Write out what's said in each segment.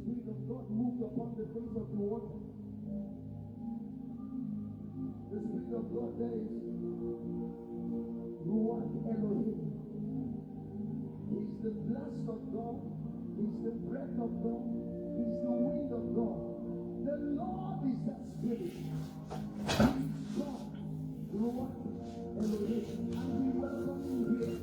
Spirit of God moved upon the face of the water. The Spirit of God there is Ruach Elohim. He's the blast of God. He's the breath of God. He's the wind of God. The Lord is that Spirit. He's God. Ruach Elohim. And we welcome you here.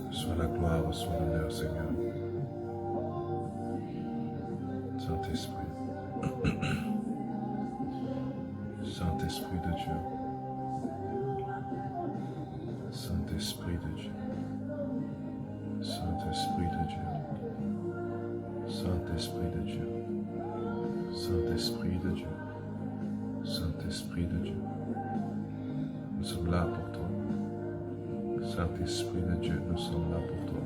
Soit la gloire, soit l'honneur, Seigneur. Saint-Esprit. Saint-Esprit de Dieu. Saint-Esprit de Dieu. Saint-Esprit de Dieu. Saint-Esprit de Dieu. Saint-Esprit de Dieu. Saint-Esprit de Dieu. Nous sommes là pour toi. Saint-Esprit de Dieu, nous sommes là pour toi.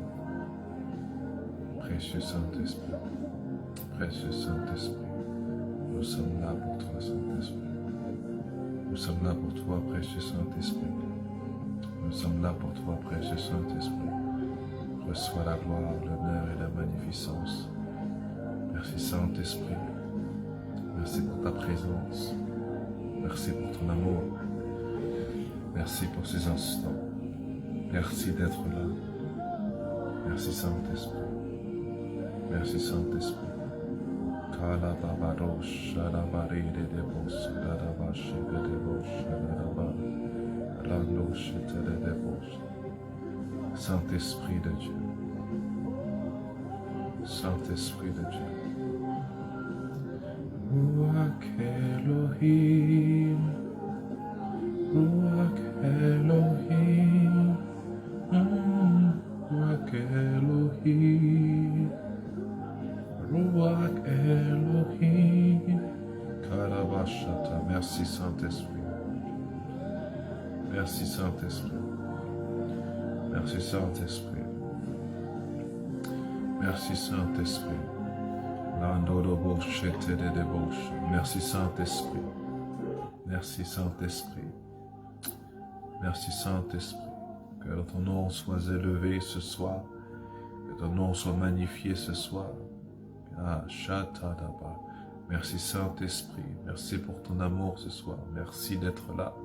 Précieux Saint-Esprit, précieux Saint-Esprit, nous sommes là pour toi, Saint-Esprit. Nous sommes là pour toi, précieux Saint-Esprit. Nous sommes là pour toi, précieux Saint-Esprit. Reçois la gloire, l'honneur et la magnificence. Merci Saint-Esprit. Merci pour ta présence. Merci pour ton amour. Merci pour ces instants. Merci d'être là. Merci Saint-Esprit. Merci Saint-Esprit. Saint-Esprit de Dieu. Saint-Esprit de Dieu. Ruach Elohim. Ruach Elohim. Ruach Elohim, Ruach Elohim, Karabashata. Merci Saint-Esprit. Merci Saint-Esprit. Merci Saint-Esprit. Merci Saint-Esprit. Merci Saint-Esprit. Merci Saint-Esprit. Merci Saint-Esprit. Que ton nom soit élevé ce soir, que ton nom soit magnifié ce soir. Ah, Shatadaba. Merci Saint-Esprit, merci pour ton amour ce soir, merci d'être là,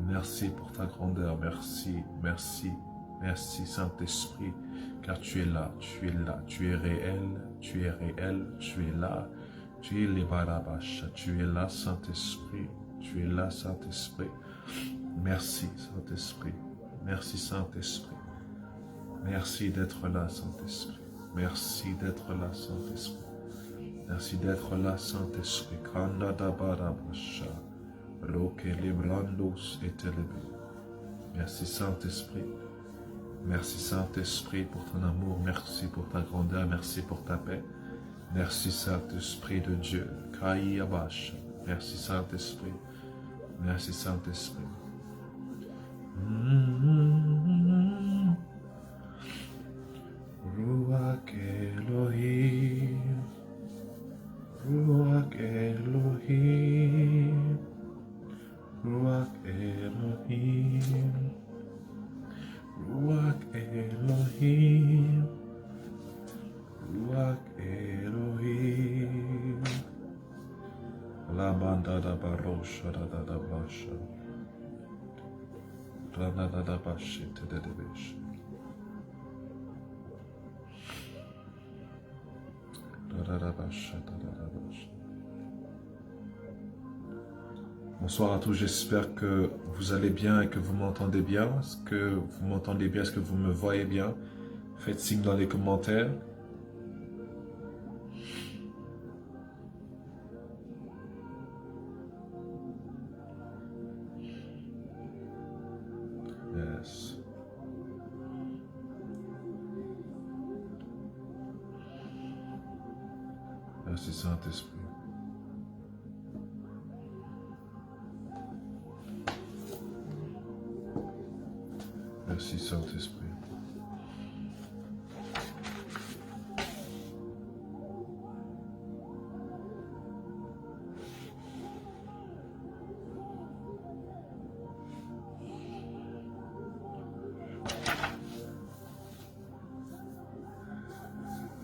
merci pour ta grandeur, merci, merci, merci Saint-Esprit, car tu es là, tu es là, tu es réel, tu es réel, tu es là, tu es les Barabash, tu es là Saint-Esprit, tu es là Saint-Esprit, merci Saint-Esprit. Merci Saint-Esprit. Merci d'être là, Saint-Esprit. Merci d'être là, Saint-Esprit. Merci d'être là, Saint-Esprit. Merci Saint-Esprit. Merci Saint-Esprit pour ton amour. Merci pour ta grandeur. Merci pour ta paix. Merci Saint-Esprit de Dieu. Merci Saint-Esprit. Merci Saint-Esprit. Ruach Elohim, Ruach Elohim, Ruach Elohim, Ruach Elohim, Ruach Elohim. La banda da barro Bonsoir à tous, j'espère que vous allez bien et que vous m'entendez bien. Est-ce que vous m'entendez bien? Est-ce que vous me voyez bien? Faites signe dans les commentaires. Yes. Merci Saint-Esprit. Merci Saint-Esprit.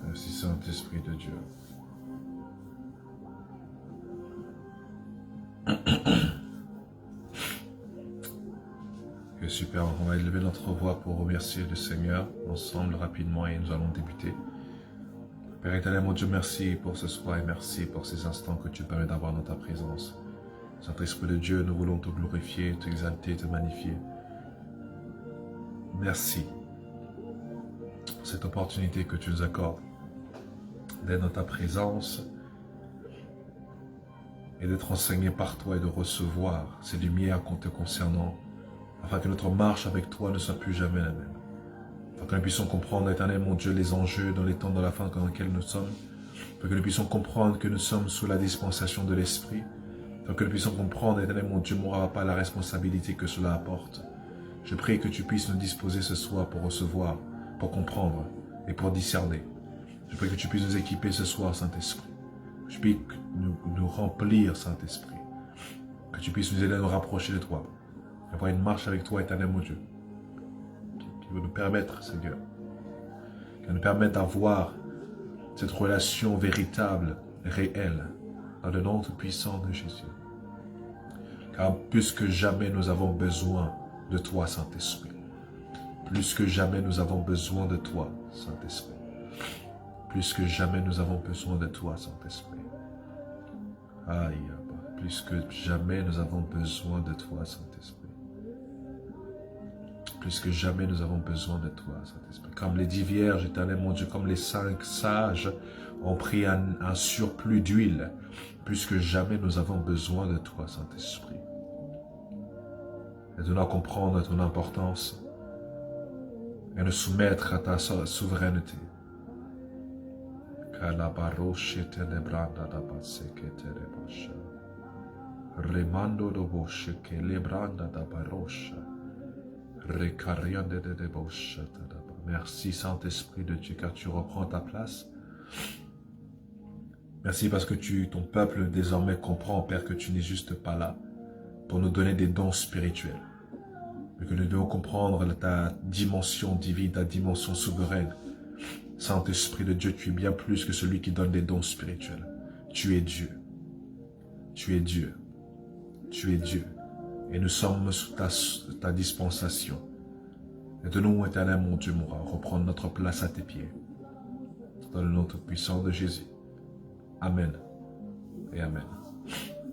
Merci Saint-Esprit de Dieu. Super, on va élever notre voix pour remercier le Seigneur ensemble rapidement et nous allons débuter. Père éternel, mon Dieu, merci pour ce soir et merci pour ces instants que tu permets d'avoir dans ta présence. Saint-Esprit de Dieu, nous voulons te glorifier, t'exalter, te magnifier. Merci pour cette opportunité que tu nous accordes d'être dans ta présence et d'être enseigné par toi et de recevoir ces lumières te concernant, afin que notre marche avec toi ne soit plus jamais la même. Afin que nous puissions comprendre, éternel mon Dieu, les enjeux dans les temps de la fin dans lesquels nous sommes. Afin que nous puissions comprendre que nous sommes sous la dispensation de l'Esprit. Afin que nous puissions comprendre, éternel mon Dieu, mon papa, la responsabilité que cela apporte. Je prie que tu puisses nous disposer ce soir pour recevoir, pour comprendre et pour discerner. Je prie que tu puisses nous équiper ce soir, Saint-Esprit. Je prie que nous remplir, Saint-Esprit. Que tu puisses nous aider à nous rapprocher de toi. Avoir une marche avec toi, éternel mon Dieu, qui va nous permettre, Seigneur, qui va nous permettre d'avoir cette relation véritable, réelle, dans le nom tout-puissant de Jésus. Car plus que jamais nous avons besoin de toi, Saint-Esprit. Plus que jamais nous avons besoin de toi, Saint-Esprit. Plus que jamais nous avons besoin de toi, Saint-Esprit. Aïe, plus que jamais nous avons besoin de toi, Saint-Esprit. Plus que jamais nous avons besoin de toi, Saint-Esprit. Comme les 10 vierges, éternel mon Dieu, comme les 5 sages ont pris un surplus d'huile, plus que jamais nous avons besoin de toi, Saint-Esprit. Aide-nous à comprendre ton importance et nous soumettre à ta souveraineté. Remando do bosche che lebranda da barosha. Merci Saint-Esprit de Dieu car tu reprends ta place. Merci parce que ton peuple désormais comprend, Père, que tu n'es juste pas là pour nous donner des dons spirituels. Mais que nous devons comprendre ta dimension divine, ta dimension souveraine. Saint-Esprit de Dieu, tu es bien plus que celui qui donne des dons spirituels. Tu es Dieu. Tu es Dieu. Tu es Dieu. Et nous sommes sous ta dispensation. Aide-nous, éternel mon Dieu, mon roi, reprendre notre place à tes pieds. Dans le nom tout-puissant de Jésus. Amen. Et Amen.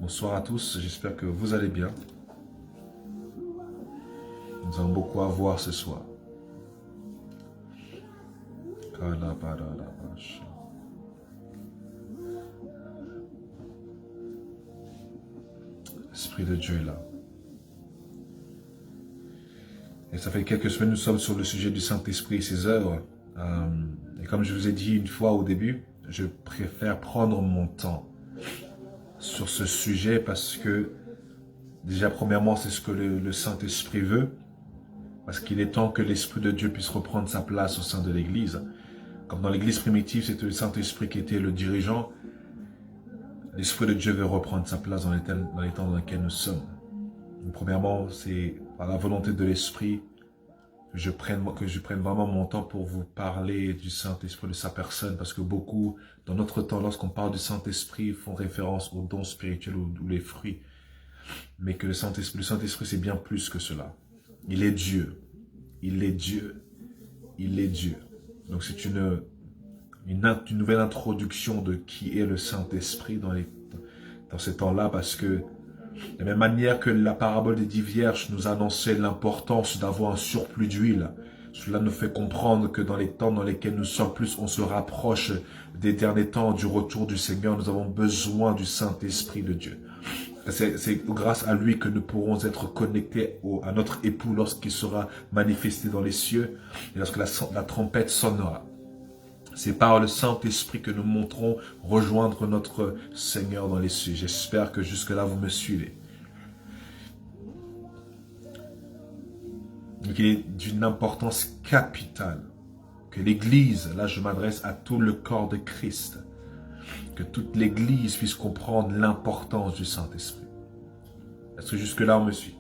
Bonsoir à tous, j'espère que vous allez bien. Nous avons beaucoup à voir ce soir. L'Esprit de Dieu est là. Et ça fait quelques semaines, nous sommes sur le sujet du Saint-Esprit et ses œuvres. Et comme je vous ai dit une fois au début, je préfère prendre mon temps sur ce sujet parce que, déjà, premièrement, c'est ce que le Saint-Esprit veut. Parce qu'il est temps que l'Esprit de Dieu puisse reprendre sa place au sein de l'Église. Comme dans l'Église primitive, c'était le Saint-Esprit qui était le dirigeant. L'Esprit de Dieu veut reprendre sa place dans les temps dans lesquels nous sommes. Donc, premièrement, c'est par la volonté de l'Esprit que je prenne vraiment mon temps pour vous parler du Saint-Esprit, de sa personne. Parce que beaucoup, dans notre temps, lorsqu'on parle du Saint-Esprit, font référence aux dons spirituels ou les fruits. mais que le Saint-Esprit c'est bien plus que cela. Il est Dieu. Il est Dieu. Il est Dieu. Donc c'est une nouvelle introduction de qui est le Saint-Esprit dans ces temps-là, parce que de la même manière que la parabole des 10 vierges nous annonçait l'importance d'avoir un surplus d'huile, cela nous fait comprendre que dans les temps dans lesquels nous sommes, plus on se rapproche des derniers temps, du retour du Seigneur, nous avons besoin du Saint-Esprit de Dieu. C'est grâce à lui que nous pourrons être connectés à notre époux lorsqu'il sera manifesté dans les cieux et lorsque la trompette sonnera. C'est par le Saint-Esprit que nous monterons rejoindre notre Seigneur dans les cieux. J'espère que jusque-là vous me suivez. Donc il est d'une importance capitale que l'Église, là je m'adresse à tout le corps de Christ, que toute l'Église puisse comprendre l'importance du Saint-Esprit. Est-ce que jusque-là on me suit?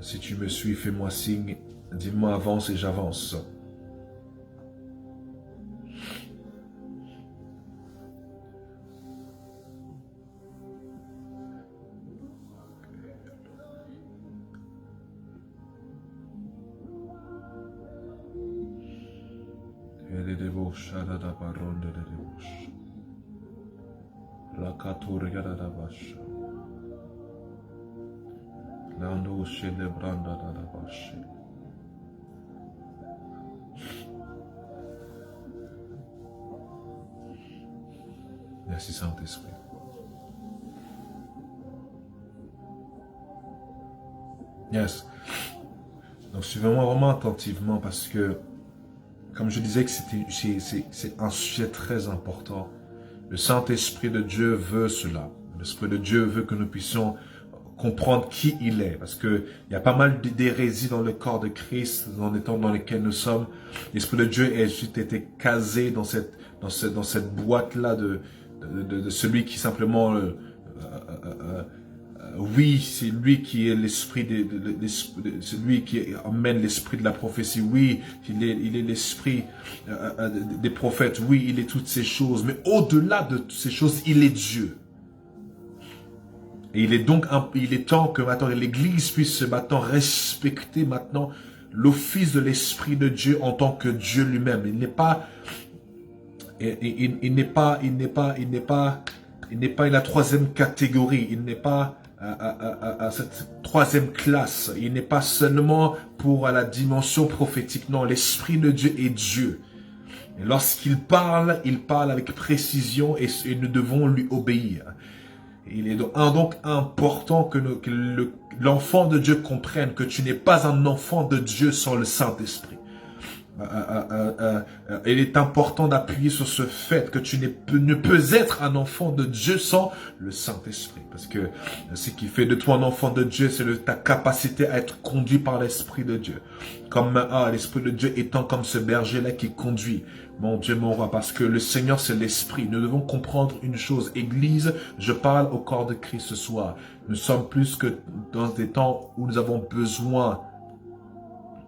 Si tu me suis, fais-moi signe, dis-moi avance et j'avance. Merci Saint-Esprit. Yes. Donc suivez-moi vraiment attentivement parce que, comme je disais que c'est un sujet très important. Le Saint-Esprit de Dieu veut cela. L'Esprit de Dieu veut que nous puissions comprendre qui il est. Parce que il y a pas mal d'hérésies dans le corps de Christ, dans les temps dans lesquels nous sommes. L'Esprit de Dieu a juste été casé dans cette boîte-là de celui qui simplement... oui, c'est lui qui est l'esprit c'est lui qui emmène l'esprit de la prophétie. Oui, il est l'esprit des prophètes. Oui, il est toutes ces choses. Mais au-delà de toutes ces choses, il est Dieu. Et il est temps que maintenant l'Église puisse maintenant respecter maintenant l'office de l'Esprit de Dieu en tant que Dieu lui-même. Il n'est pas la troisième catégorie. Il n'est pas à cette troisième classe. Il n'est pas seulement pour la dimension prophétique. Non, l'Esprit de Dieu est Dieu. Et lorsqu'il parle avec précision et nous devons lui obéir. Il est donc important que l'enfant de Dieu comprenne que tu n'es pas un enfant de Dieu sans le Saint-Esprit. Il est important d'appuyer sur ce fait que tu ne peux être un enfant de Dieu sans le Saint-Esprit. Parce que ce qui fait de toi un enfant de Dieu, c'est ta capacité à être conduit par l'Esprit de Dieu. Comme l'Esprit de Dieu étant comme ce berger-là qui conduit. Mon Dieu, mon roi, parce que le Seigneur, c'est l'Esprit. Nous devons comprendre une chose. Église, je parle au corps de Christ ce soir. Nous sommes plus que dans des temps où nous avons besoin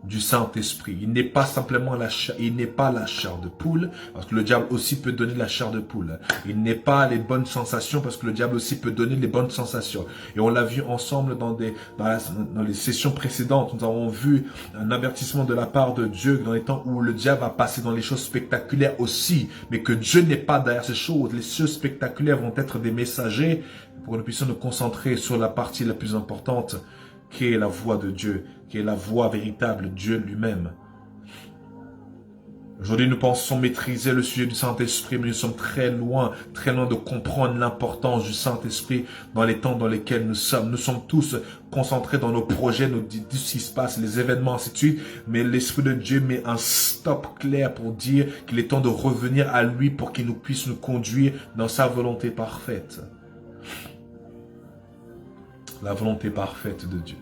du Saint-Esprit. Il n'est pas simplement la chair de poule, parce que le diable aussi peut donner la chair de poule. Il n'est pas les bonnes sensations, parce que le diable aussi peut donner les bonnes sensations. Et on l'a vu ensemble dans les sessions précédentes. Nous avons vu un avertissement de la part de Dieu dans les temps où le diable va passer dans les choses spectaculaires aussi, mais que Dieu n'est pas derrière ces choses. Les choses spectaculaires vont être des messagers pour que nous puissions nous concentrer sur la partie la plus importante, qui est la voix de Dieu, qui est la voix véritable, Dieu lui-même. Aujourd'hui, nous pensons maîtriser le sujet du Saint-Esprit, mais nous sommes très loin de comprendre l'importance du Saint-Esprit dans les temps dans lesquels nous sommes. Nous sommes tous concentrés dans nos projets, tout ce qui se passe, les événements, ainsi de suite, mais l'Esprit de Dieu met un stop clair pour dire qu'il est temps de revenir à lui pour qu'il puisse nous conduire dans sa volonté parfaite. La volonté parfaite de Dieu.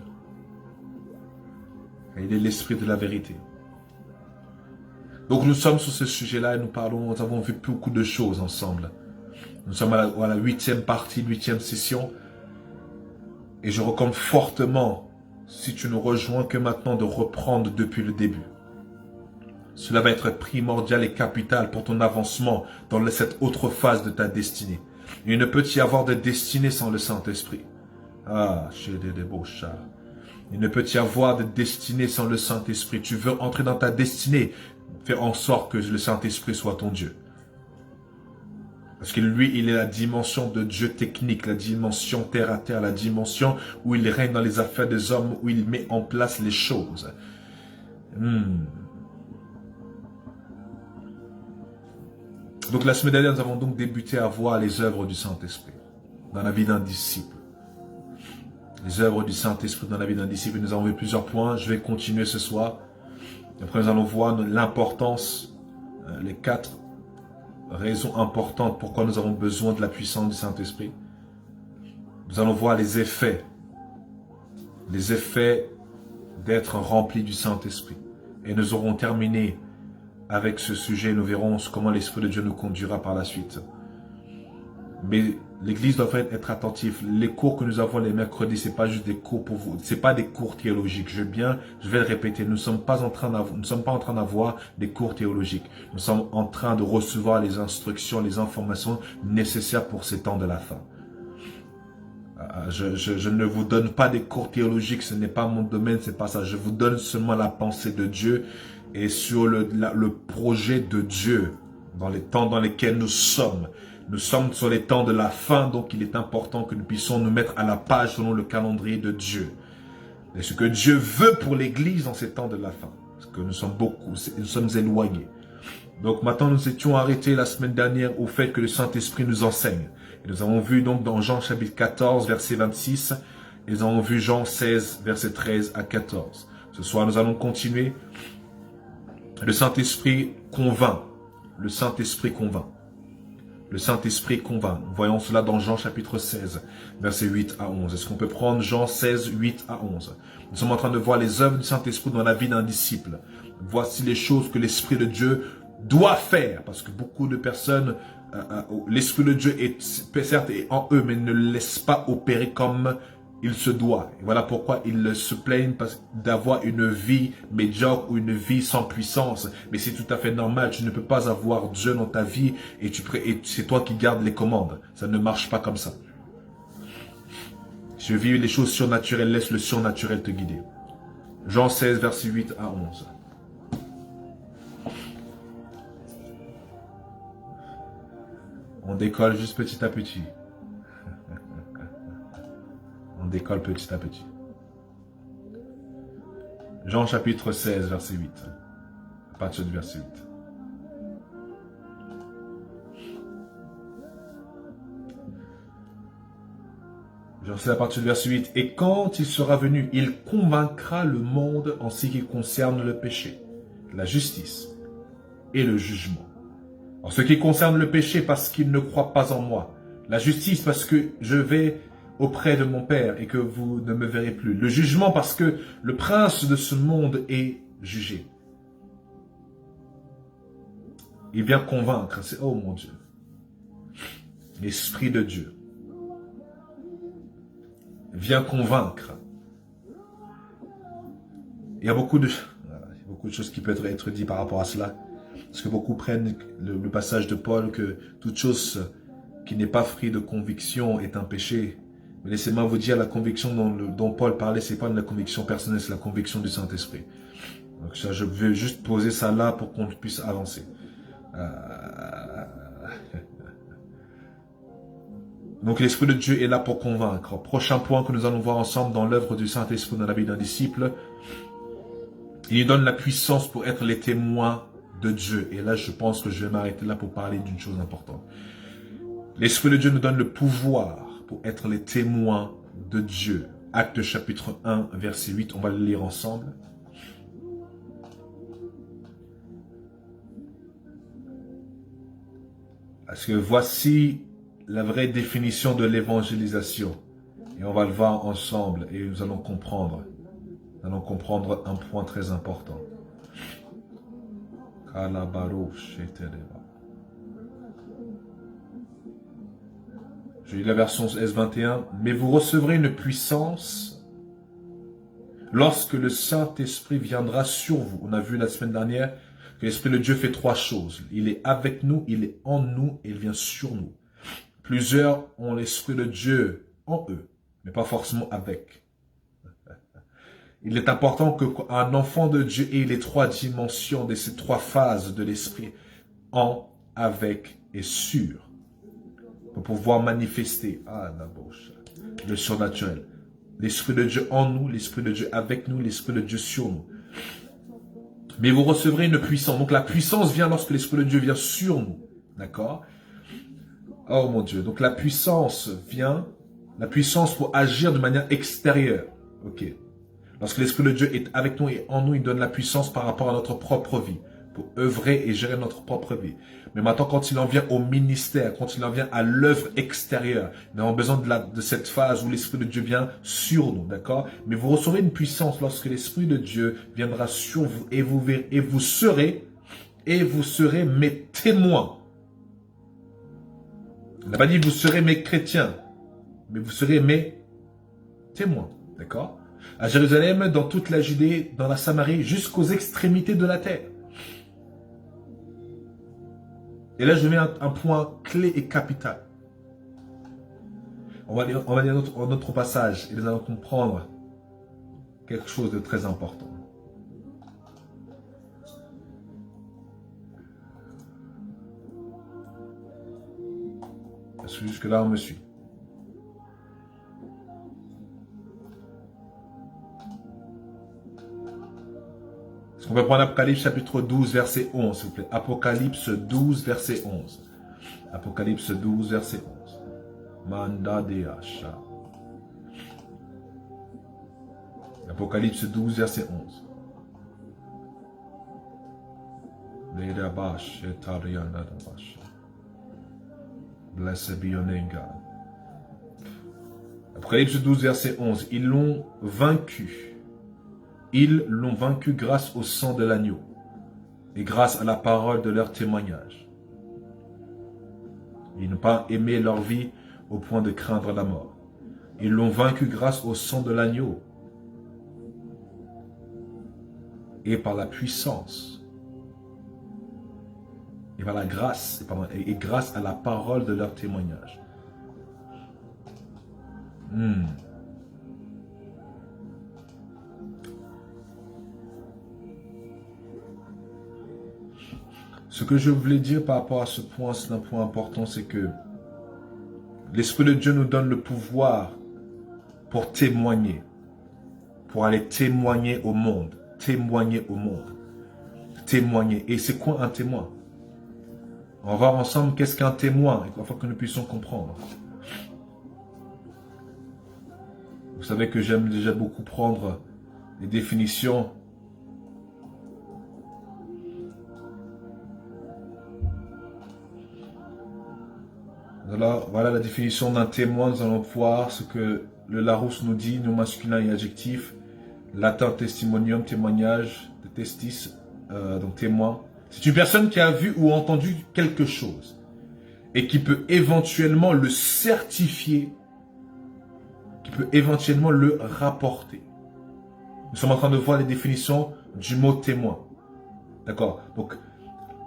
Il est l'esprit de la vérité. Donc nous sommes sur ce sujet-là et nous avons vu beaucoup de choses ensemble. Nous sommes à la 8e partie, 8e session. Et je recommande fortement, si tu nous rejoins, que maintenant de reprendre depuis le début. Cela va être primordial et capital pour ton avancement dans cette autre phase de ta destinée. Il ne peut y avoir de destinée sans le Saint-Esprit. Ah, il ne peut y avoir de destinée sans le Saint-Esprit. Tu veux entrer dans ta destinée, fais en sorte que le Saint-Esprit soit ton Dieu. Parce que lui, il est la dimension de Dieu technique, la dimension terre à terre, la dimension où il règne dans les affaires des hommes, où il met en place les choses. Donc la semaine dernière, nous avons donc débuté à voir les œuvres du Saint-Esprit dans la vie d'un disciple. Les œuvres du Saint-Esprit dans la vie d'un disciple. Nous avons vu plusieurs points. Je vais continuer ce soir. Après, nous allons voir l'importance, les 4 raisons importantes pourquoi nous avons besoin de la puissance du Saint-Esprit. Nous allons voir les effets d'être remplis du Saint-Esprit. Et nous aurons terminé avec ce sujet. Nous verrons comment l'Esprit de Dieu nous conduira par la suite. Mais l'Église doit être attentive. Les cours que nous avons les mercredis, c'est pas juste des cours pour vous. C'est pas des cours théologiques. Je vais le répéter. Nous ne sommes pas en train d'avoir des cours théologiques. Nous sommes en train de recevoir les instructions, les informations nécessaires pour ces temps de la fin. Je ne vous donne pas des cours théologiques. Ce n'est pas mon domaine. C'est pas ça. Je vous donne seulement la pensée de Dieu et sur le projet de Dieu dans les temps dans lesquels nous sommes. Nous sommes sur les temps de la fin, donc il est important que nous puissions nous mettre à la page selon le calendrier de Dieu. Et ce que Dieu veut pour l'Église dans ces temps de la fin. Parce que nous sommes éloignés. Donc maintenant, nous étions arrêtés la semaine dernière au fait que le Saint-Esprit nous enseigne. Et nous avons vu donc dans Jean chapitre 14, verset 26, et nous avons vu Jean 16, verset 13 à 14. Ce soir, nous allons continuer. Le Saint-Esprit convainc. Le Saint-Esprit convainc. Le Saint-Esprit convainc. Voyons cela dans Jean chapitre 16, versets 8 à 11. Est-ce qu'on peut prendre Jean 16, 8 à 11? Nous sommes en train de voir les œuvres du Saint-Esprit dans la vie d'un disciple. Voici les choses que l'Esprit de Dieu doit faire. Parce que beaucoup de personnes, l'Esprit de Dieu est certes en eux, mais ne le laisse pas opérer comme il se doit. Et voilà pourquoi ils se plaignent d'avoir une vie médiocre ou une vie sans puissance. Mais c'est tout à fait normal. Tu ne peux pas avoir Dieu dans ta vie et c'est toi qui gardes les commandes. Ça ne marche pas comme ça. Si tu vis les choses surnaturelles, laisse le surnaturel te guider. Jean 16, verset 8 à 11. On décolle juste petit à petit. On décolle petit à petit. Jean chapitre 16, verset 8. À partir du verset 8. Je sais à partir du verset 8. Et quand il sera venu, il convaincra le monde en ce qui concerne le péché, la justice et le jugement. En ce qui concerne le péché, parce qu'il ne croit pas en moi. La justice, parce que je vais auprès de mon Père et que vous ne me verrez plus. Le jugement parce que le prince de ce monde est jugé. Il vient convaincre. Oh mon Dieu. L'Esprit de Dieu vient convaincre. Il y a beaucoup de choses qui peuvent être dites par rapport à cela. Parce que beaucoup prennent le passage de Paul que toute chose qui n'est pas fruit de conviction est un péché. Mais laissez-moi vous dire, la conviction dont Paul parlait, ce n'est pas de la conviction personnelle, c'est la conviction du Saint-Esprit. Donc ça, je vais juste poser ça là pour qu'on puisse avancer. Donc l'Esprit de Dieu est là pour convaincre. Prochain point que nous allons voir ensemble dans l'œuvre du Saint-Esprit dans la vie d'un disciple. Il lui donne la puissance pour être les témoins de Dieu. Et là, je pense que je vais m'arrêter là pour parler d'une chose importante. L'Esprit de Dieu nous donne le pouvoir pour être les témoins de Dieu. Actes chapitre 1, verset 8, on va le lire ensemble. Parce que voici la vraie définition de l'évangélisation. Et on va le voir ensemble et nous allons comprendre. Nous allons comprendre un point très important. Je lis la version S21. Mais vous recevrez une puissance lorsque le Saint-Esprit viendra sur vous. On a vu la semaine dernière, que l'Esprit de Dieu fait trois choses. Il est avec nous, il est en nous et il vient sur nous. Plusieurs ont l'Esprit de Dieu en eux, mais pas forcément avec. Il est important qu'un enfant de Dieu ait les trois dimensions de ces trois phases de l'Esprit, en, avec et sur, pour pouvoir manifester le surnaturel. L'Esprit de Dieu en nous, l'Esprit de Dieu avec nous, l'Esprit de Dieu sur nous. Mais vous recevrez une puissance. Donc la puissance vient lorsque l'Esprit de Dieu vient sur nous. D'accord? Oh mon Dieu. Donc la puissance vient, la puissance pour agir de manière extérieure. Ok. Lorsque l'Esprit de Dieu est avec nous et en nous, il donne la puissance par rapport à notre propre vie, pour œuvrer et gérer notre propre vie. Mais maintenant, quand il en vient au ministère, quand il en vient à l'œuvre extérieure, nous avons besoin de cette phase où l'Esprit de Dieu vient sur nous, d'accord? Mais vous recevrez une puissance lorsque l'Esprit de Dieu viendra sur vous et vous verrez, et vous serez mes témoins. Il n'a pas dit vous serez mes chrétiens, mais vous serez mes témoins, d'accord? À Jérusalem, dans toute la Judée, dans la Samarie, jusqu'aux extrémités de la terre. Et là, je mets un point clé et capital. On va lire un autre passage et nous allons comprendre quelque chose de très important. Est-ce que jusque-là, on me suit? Est-ce qu'on peut prendre Apocalypse chapitre 12, verset 11, s'il vous plaît? Apocalypse 12, verset 11. Apocalypse 12, verset 11. Manda de Asha. Apocalypse 12, verset 11. Blessed be your name, God. Apocalypse 12, verset 11. Ils l'ont vaincu. Ils l'ont vaincu grâce au sang de l'agneau et grâce à la parole de leur témoignage. Ils n'ont pas aimé leur vie au point de craindre la mort. Ils l'ont vaincu grâce au sang de l'agneau et par la puissance et par la grâce et grâce à la parole de leur témoignage. Ce que je voulais dire par rapport à ce point, c'est un point important, c'est que l'Esprit de Dieu nous donne le pouvoir pour témoigner, pour aller témoigner au monde, témoigner au monde, témoigner. Et c'est quoi un témoin? On va voir ensemble qu'est-ce qu'un témoin, afin que nous puissions comprendre. Vous savez que j'aime déjà beaucoup prendre les définitions. Alors, voilà la définition d'un témoin. Nous allons voir ce que le Larousse nous dit, nom masculin et adjectif. Latin testimonium, témoignage, de testis, donc témoin. C'est une personne qui a vu ou entendu quelque chose et qui peut éventuellement le certifier, qui peut éventuellement le rapporter. Nous sommes en train de voir les définitions du mot témoin. D'accord? Donc,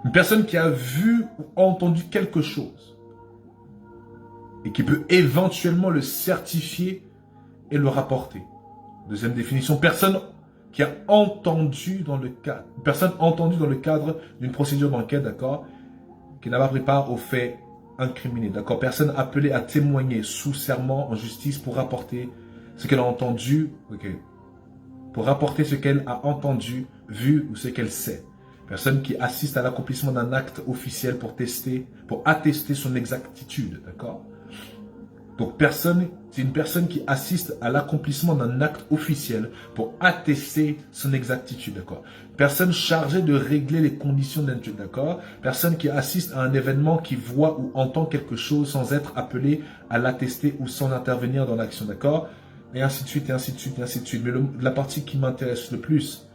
une personne qui a vu ou entendu quelque chose et qui peut éventuellement le certifier et le rapporter. Deuxième définition, personne qui a entendu dans le cadre, personne entendue dans le cadre d'une procédure d'enquête, d'accord, qui n'a pas pris part aux faits incriminés, d'accord, personne appelée à témoigner sous serment en justice pour rapporter ce qu'elle a entendu, ok, pour rapporter ce qu'elle a entendu, vu ou ce qu'elle sait. Personne qui assiste à l'accomplissement d'un acte officiel pour attester son exactitude, d'accord. Donc c'est une personne qui assiste à l'accomplissement d'un acte officiel pour attester son exactitude, d'accord. Personne chargée de régler les conditions d'un étude, d'accord. Personne qui assiste à un événement, qui voit ou entend quelque chose sans être appelé à l'attester ou sans intervenir dans l'action, d'accord. Et ainsi de suite, et ainsi de suite, et ainsi de suite. Mais la partie qui m'intéresse le plus,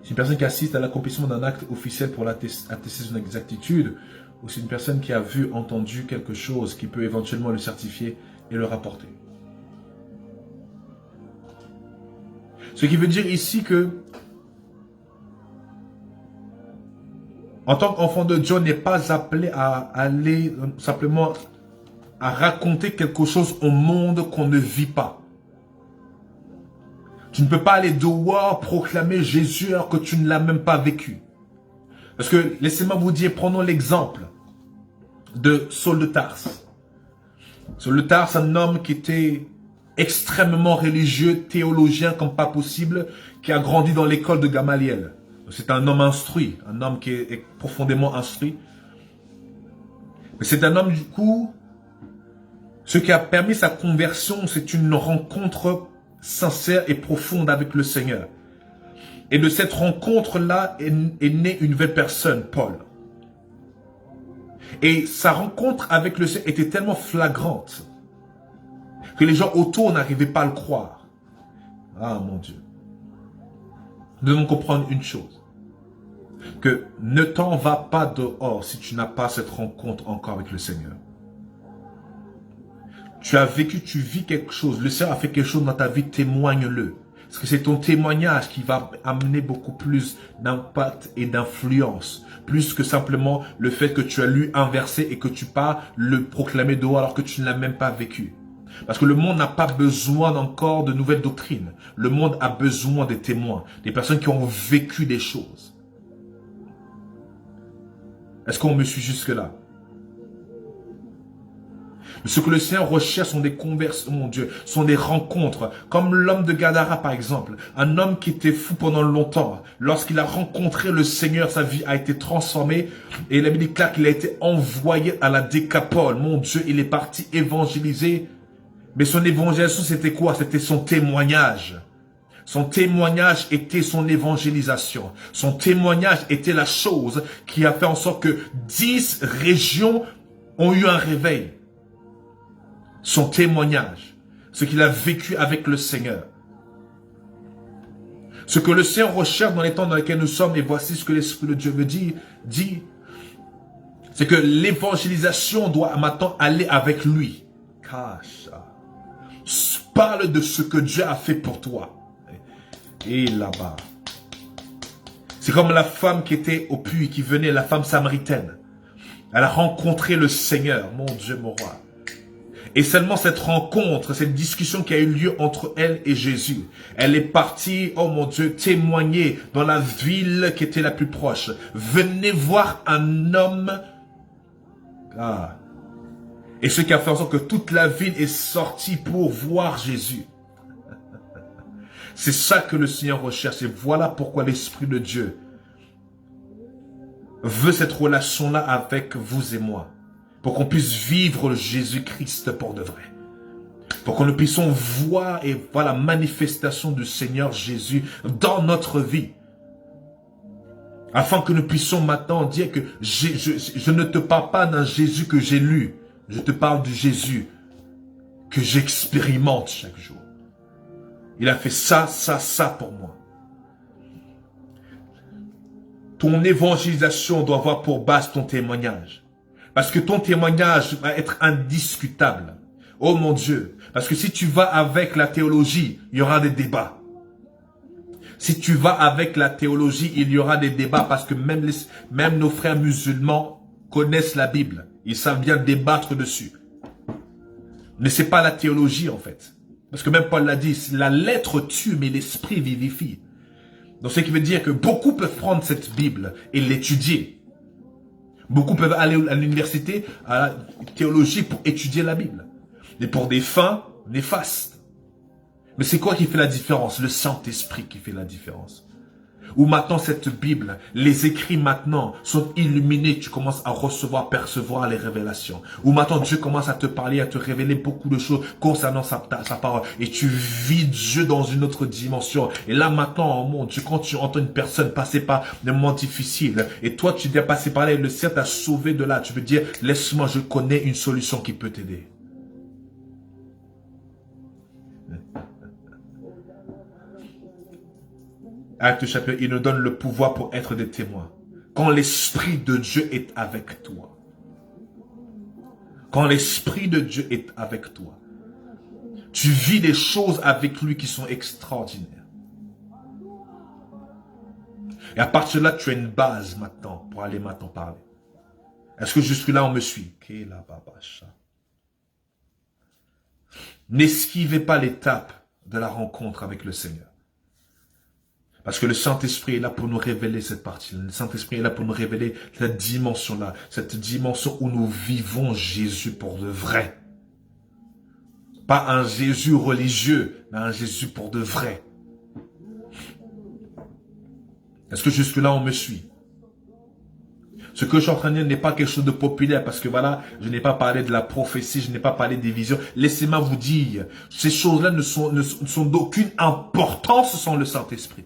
c'est une personne qui assiste à l'accomplissement d'un acte officiel pour attester son exactitude, ou c'est une personne qui a vu, entendu quelque chose, qui peut éventuellement le certifier et le rapporter. Ce qui veut dire ici que En tant qu'enfant de Dieu, on n'est pas appelé à aller simplement à raconter quelque chose au monde qu'on ne vit pas. Tu ne peux pas aller dehors proclamer Jésus alors que tu ne l'as même pas vécu. Parce que, laissez-moi vous dire, prenons l'exemple de Saul de Tarse. Saul de Tarse, un homme qui était extrêmement religieux, théologien comme pas possible, qui a grandi dans l'école de Gamaliel. C'est un homme instruit, un homme qui est profondément instruit. Mais c'est un homme, du coup, ce qui a permis sa conversion, c'est une rencontre sincère et profonde avec le Seigneur. Et de cette rencontre-là est née une nouvelle personne, Paul. Et sa rencontre avec le Seigneur était tellement flagrante que les gens autour n'arrivaient pas à le croire. Ah mon Dieu. Nous devons comprendre une chose. Que ne t'en va pas dehors si tu n'as pas cette rencontre encore avec le Seigneur. Tu as vécu, tu vis quelque chose. Le Seigneur a fait quelque chose dans ta vie, témoigne-le. Parce que c'est ton témoignage qui va amener beaucoup plus d'impact et d'influence. Plus que simplement le fait que tu as lu un verset et que tu pars le proclamer dehors alors que tu ne l'as même pas vécu. Parce que le monde n'a pas besoin encore de nouvelles doctrines. Le monde a besoin des témoins, des personnes qui ont vécu des choses. Est-ce qu'on me suit jusque-là? Ce que le Seigneur recherche sont des conversions, mon Dieu, sont des rencontres. Comme l'homme de Gadara, par exemple. Un homme qui était fou pendant longtemps. Lorsqu'il a rencontré le Seigneur, sa vie a été transformée. Et il a dit clair qu'il a été envoyé à la Décapole. Mon Dieu, il est parti évangéliser. Mais son évangélisation, c'était quoi? C'était son témoignage. Son témoignage était son évangélisation. Son témoignage était la chose qui a fait en sorte que 10 régions ont eu un réveil. Son témoignage, ce qu'il a vécu avec le Seigneur. Ce que le Seigneur recherche dans les temps dans lesquels nous sommes, et voici ce que l'Esprit de Dieu veut dire, c'est que l'évangélisation doit maintenant aller avec lui. Parle de ce que Dieu a fait pour toi. Et là-bas. C'est comme la femme qui était au puits, qui venait, la femme samaritaine. Elle a rencontré le Seigneur, mon Dieu, mon roi. Et seulement cette rencontre, cette discussion qui a eu lieu entre elle et Jésus, elle est partie, oh mon Dieu, témoigner dans la ville qui était la plus proche. Venez voir un homme. Ah. Et ce qui a fait en sorte que toute la ville est sortie pour voir Jésus. C'est ça que le Seigneur recherche. Et voilà pourquoi l'Esprit de Dieu veut cette relation-là avec vous et moi. Pour qu'on puisse vivre Jésus-Christ pour de vrai. Pour que nous puissions voir et voir la manifestation du Seigneur Jésus dans notre vie. Afin que nous puissions maintenant dire que je ne te parle pas d'un Jésus que j'ai lu. Je te parle du Jésus que j'expérimente chaque jour. Il a fait ça, ça, ça pour moi. Ton évangélisation doit avoir pour base ton témoignage. Parce que ton témoignage va être indiscutable. Oh mon Dieu. Parce que si tu vas avec la théologie, il y aura des débats. Si tu vas avec la théologie, il y aura des débats. Parce que même nos frères musulmans connaissent la Bible. Ils savent bien débattre dessus. Mais c'est pas la théologie en fait. Parce que même Paul l'a dit, la lettre tue, mais l'esprit vivifie. Donc ce qui veut dire que beaucoup peuvent prendre cette Bible et l'étudier. Beaucoup peuvent aller à l'université, à la théologie pour étudier la Bible. Et pour des fins néfastes. Mais c'est quoi qui fait la différence? Le Saint-Esprit qui fait la différence. Où maintenant cette Bible, les écrits maintenant sont illuminés, tu commences à recevoir, percevoir les révélations. Où maintenant Dieu commence à te parler, à te révéler beaucoup de choses concernant sa parole. Et tu vis Dieu dans une autre dimension. Et là maintenant, oh mon Dieu, quand tu entends une personne passer par des moments difficiles, et toi tu viens passer par là, et le Seigneur t'a sauvé de là, tu veux dire, laisse-moi, je connais une solution qui peut t'aider. Acte chapitre, il nous donne le pouvoir pour être des témoins. Quand l'Esprit de Dieu est avec toi. Quand l'Esprit de Dieu est avec toi. Tu vis des choses avec lui qui sont extraordinaires. Et à partir de là, tu as une base maintenant pour aller maintenant parler. Est-ce que jusque-là, on me suit? N'esquivez pas l'étape de la rencontre avec le Seigneur. Parce que le Saint-Esprit est là pour nous révéler cette partie. Le Saint-Esprit est là pour nous révéler cette dimension-là. Cette dimension où nous vivons Jésus pour de vrai. Pas un Jésus religieux, mais un Jésus pour de vrai. Est-ce que jusque-là, on me suit? Ce que je suis en train de dire n'est pas quelque chose de populaire parce que voilà, je n'ai pas parlé de la prophétie, je n'ai pas parlé des visions. Laissez-moi vous dire, ces choses-là ne sont d'aucune importance sans le Saint-Esprit.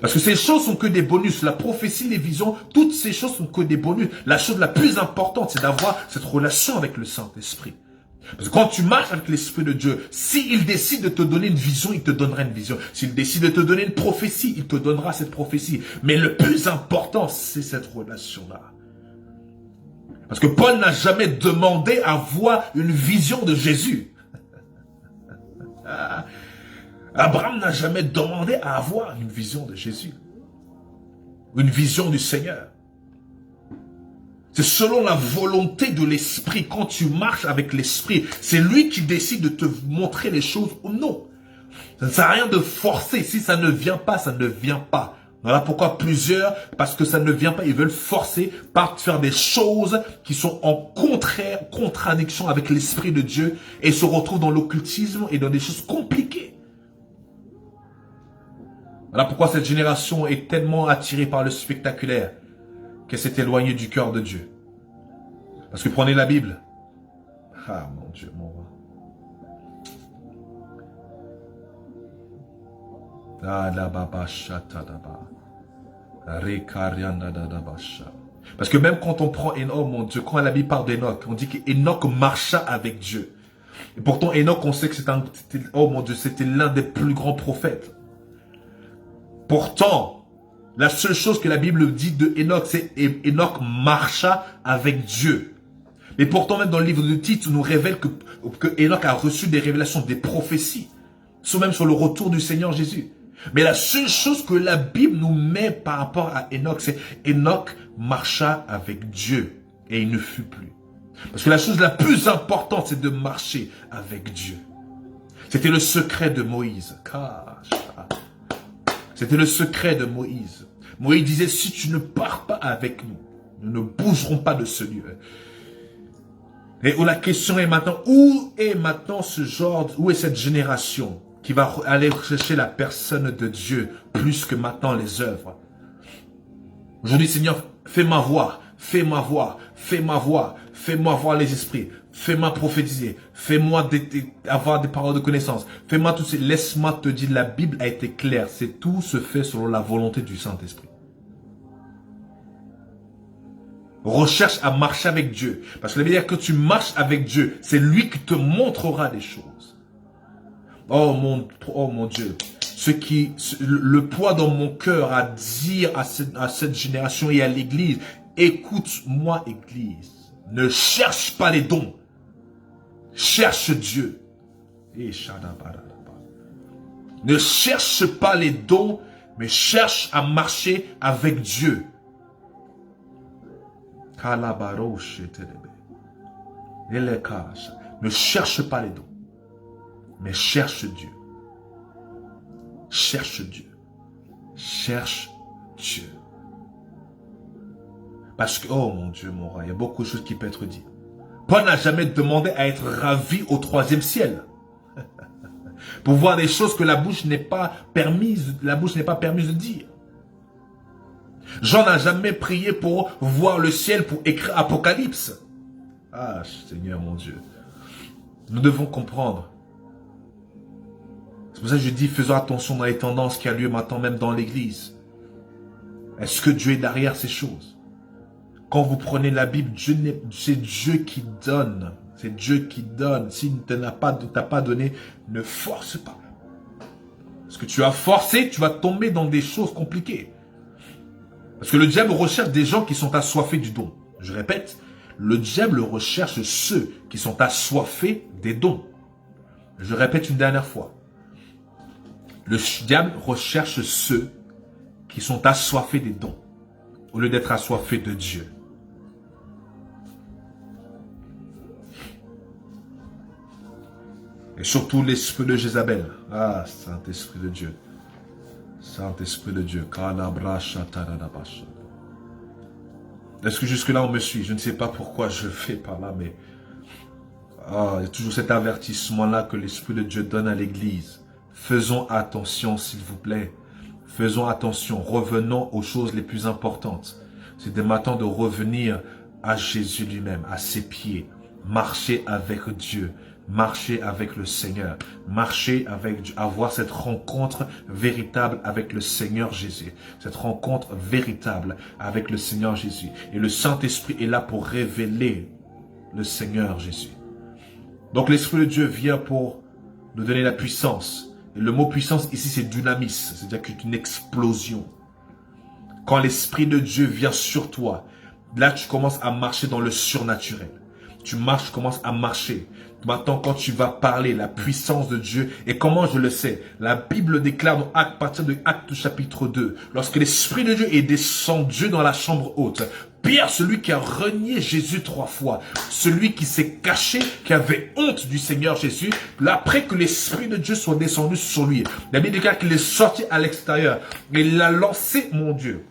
Parce que ces choses sont que des bonus. La prophétie, les visions, toutes ces choses sont que des bonus. La chose la plus importante, c'est d'avoir cette relation avec le Saint-Esprit. Parce que quand tu marches avec l'Esprit de Dieu, s'il décide de te donner une vision, il te donnera une vision. S'il décide de te donner une prophétie, il te donnera cette prophétie. Mais le plus important, c'est cette relation-là. Parce que Paul n'a jamais demandé à voir une vision de Jésus. Abraham n'a jamais demandé à avoir une vision de Jésus. Une vision du Seigneur. C'est selon la volonté de l'Esprit. Quand tu marches avec l'Esprit, c'est lui qui décide de te montrer les choses ou non. Ça ne sert à rien de forcer. Si ça ne vient pas, ça ne vient pas. Voilà pourquoi plusieurs, parce que ça ne vient pas, ils veulent forcer, partent faire des choses qui sont en contradiction avec l'Esprit de Dieu et se retrouvent dans l'occultisme et dans des choses compliquées. Voilà pourquoi cette génération est tellement attirée par le spectaculaire qu'elle s'est éloignée du cœur de Dieu. Parce que prenez la Bible. Ah mon Dieu, mon roi. Parce que même quand on prend Enoch, oh mon Dieu, quand la Bible parle d'Enoch, on dit qu'Enoch marcha avec Dieu. Et pourtant Enoch, on sait que oh mon Dieu, c'était l'un des plus grands prophètes. Pourtant, la seule chose que la Bible dit de Enoch, c'est Enoch marcha avec Dieu. Mais pourtant, même dans le livre de Tite, on nous révèle que Enoch a reçu des révélations, des prophéties, même sur le retour du Seigneur Jésus. Mais la seule chose que la Bible nous met par rapport à Enoch, c'est Enoch marcha avec Dieu et il ne fut plus. Parce que la chose la plus importante, c'est de marcher avec Dieu. C'était le secret de Moïse. C'était le secret de Moïse. Moïse disait, si tu ne pars pas avec nous, nous ne bougerons pas de ce lieu. Et où la question est maintenant, où est maintenant ce genre, où est cette génération qui va aller chercher la personne de Dieu plus que maintenant les œuvres? Aujourd'hui, Seigneur, fais-moi voir, fais-moi voir, fais-moi voir, fais-moi voir les esprits, fais-moi prophétiser, fais-moi avoir des paroles de connaissance, fais-moi tout ça. Laisse-moi te dire, la Bible a été claire, c'est tout se fait selon la volonté du Saint-Esprit. Recherche à marcher avec Dieu. Parce que la Bible dit que tu marches avec Dieu, c'est lui qui te montrera des choses. Oh mon Dieu. Le poids dans mon cœur à dire à cette génération et à l'église, écoute-moi église. Ne cherche pas les dons. Cherche Dieu. Ne cherche pas les dons, mais cherche à marcher avec Dieu. Ne cherche pas les dons, mais cherche Dieu. Cherche Dieu. Cherche Dieu. Parce que, oh mon Dieu, mon roi, il y a beaucoup de choses qui peuvent être dites. Paul n'a jamais demandé à être ravi au 3e ciel. Pour voir des choses que la bouche n'est pas permise de dire. Jean n'a jamais prié pour voir le ciel, pour écrire Apocalypse. Ah, Seigneur mon Dieu. Nous devons comprendre. C'est pour ça que je dis, faisons attention dans les tendances qui a lieu maintenant même dans l'église. Est-ce que Dieu est derrière ces choses? Quand vous prenez la Bible, c'est Dieu qui donne. C'est Dieu qui donne. S'il ne t'a pas donné, ne force pas. Parce que tu as forcé, tu vas tomber dans des choses compliquées. Parce que le diable recherche des gens qui sont assoiffés du don. Je répète, le diable recherche ceux qui sont assoiffés des dons. Je répète une dernière fois. Le diable recherche ceux qui sont assoiffés des dons, au lieu d'être assoiffés de Dieu. Et surtout l'esprit de Jézabel. Ah, Saint-Esprit de Dieu. Saint-Esprit de Dieu. Est-ce que jusque-là on me suit? Je ne sais pas pourquoi je fais par là, mais il y a toujours cet avertissement-là que l'Esprit de Dieu donne à l'Église. Faisons attention, s'il vous plaît. Faisons attention. Revenons aux choses les plus importantes. C'est dès maintenant de revenir à Jésus lui-même, à ses pieds. Marcher avec Dieu. Marcher avec le Seigneur, marcher avec Dieu, avoir cette rencontre véritable avec le Seigneur Jésus, cette rencontre véritable avec le Seigneur Jésus. Et le Saint-Esprit est là pour révéler le Seigneur Jésus. Donc l'Esprit de Dieu vient pour nous donner la puissance. Et le mot puissance ici c'est dynamis, c'est-à-dire que c'est une explosion. Quand l'Esprit de Dieu vient sur toi, là tu commences à marcher dans le surnaturel. Tu commences à marcher. Maintenant, quand tu vas parler, la puissance de Dieu, et comment je le sais? La Bible déclare dans Actes, à partir de Actes chapitre 2, lorsque l'Esprit de Dieu est descendu dans la chambre haute, Pierre, celui qui a renié Jésus 3 fois, celui qui s'est caché, qui avait honte du Seigneur Jésus, après que l'Esprit de Dieu soit descendu sur lui, la Bible déclare qu'il est sorti à l'extérieur, et il a lancé, mon Dieu,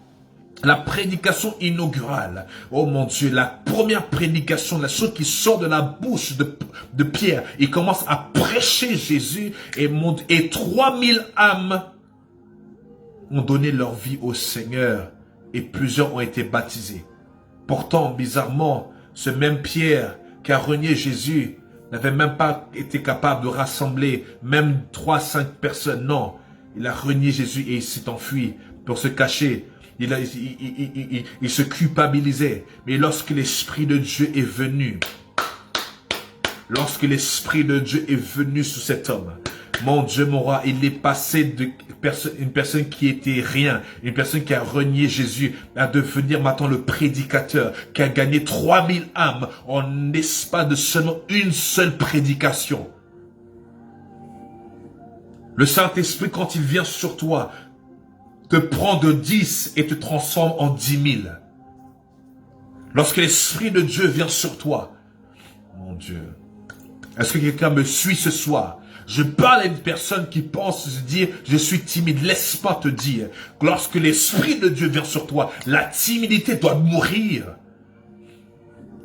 la prédication inaugurale. Oh mon Dieu, la première prédication, la chose qui sort de la bouche de Pierre. Il commence à prêcher Jésus et 3000 âmes ont donné leur vie au Seigneur et plusieurs ont été baptisés. Pourtant, bizarrement, ce même Pierre qui a renié Jésus n'avait même pas été capable de rassembler même 3-5 personnes. Non, il a renié Jésus et il s'est enfui pour se cacher. Il se culpabilisait. Mais lorsque l'Esprit de Dieu est venu, sur cet homme, mon Dieu, mon roi, il est passé de une personne qui était rien, une personne qui a renié Jésus, à devenir maintenant le prédicateur, qui a gagné 3000 âmes en l'espace de seulement une seule prédication. Le Saint-Esprit, quand il vient sur toi, te prend de 10 et te transforme en 10 000. Lorsque l'Esprit de Dieu vient sur toi, mon Dieu, est-ce que quelqu'un me suit ce soir? Je parle à une personne qui pense se dire, je suis timide. Laisse-moi te dire, lorsque l'Esprit de Dieu vient sur toi, la timidité doit mourir.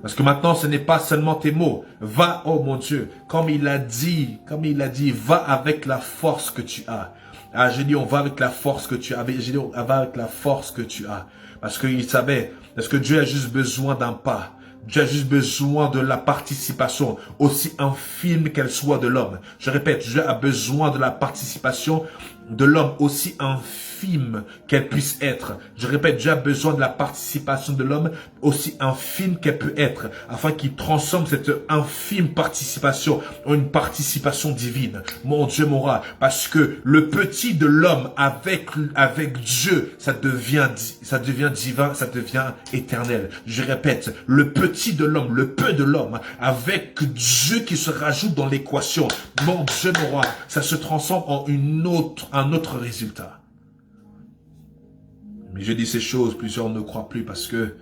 Parce que maintenant, ce n'est pas seulement tes mots. Va, oh mon Dieu, comme il a dit, va avec la force que tu as. Ah, j'ai dit, on va avec la force que tu as. J'ai dit, on va avec la force que tu as. Parce qu'il savait, parce que Dieu a juste besoin d'un pas. Dieu a juste besoin de la participation, aussi infime qu'elle soit de l'homme. Je répète, Dieu a besoin de la participation de l'homme, aussi infime qu'elle puisse être. Je répète, Dieu a besoin de la participation de l'homme, aussi infime qu'elle peut être, afin qu'il transforme cette infime participation en une participation divine. Mon Dieu, mon roi, parce que le petit de l'homme avec Dieu, ça devient divin, ça devient éternel. Je répète, le petit de l'homme, le peu de l'homme, avec Dieu qui se rajoute dans l'équation. Mon Dieu, mon roi, ça se transforme en un autre résultat. Mais je dis ces choses, plusieurs ne croient plus parce que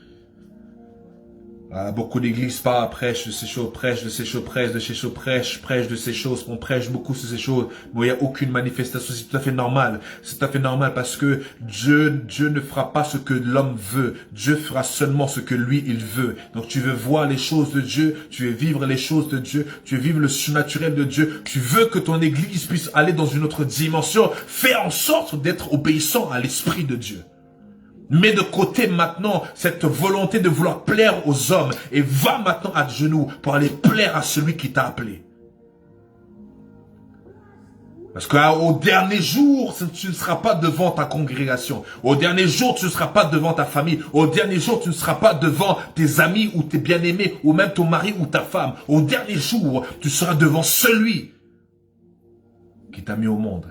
beaucoup d'églises prêchent de ces choses, prêchent de ces choses, prêchent de ces choses, prêchent de ces choses, on prêche beaucoup sur ces choses, mais il n'y a aucune manifestation. C'est tout à fait normal. C'est tout à fait normal parce que Dieu ne fera pas ce que l'homme veut. Dieu fera seulement ce que lui, il veut. Donc tu veux voir les choses de Dieu, tu veux vivre les choses de Dieu, tu veux vivre le surnaturel de Dieu, tu veux que ton église puisse aller dans une autre dimension. Fais en sorte d'être obéissant à l'Esprit de Dieu. Mets de côté maintenant cette volonté de vouloir plaire aux hommes et va maintenant à genoux pour aller plaire à celui qui t'a appelé. Parce qu'au dernier jour, tu ne seras pas devant ta congrégation. Au dernier jour, tu ne seras pas devant ta famille. Au dernier jour, tu ne seras pas devant tes amis ou tes bien-aimés ou même ton mari ou ta femme. Au dernier jour, tu seras devant celui qui t'a mis au monde.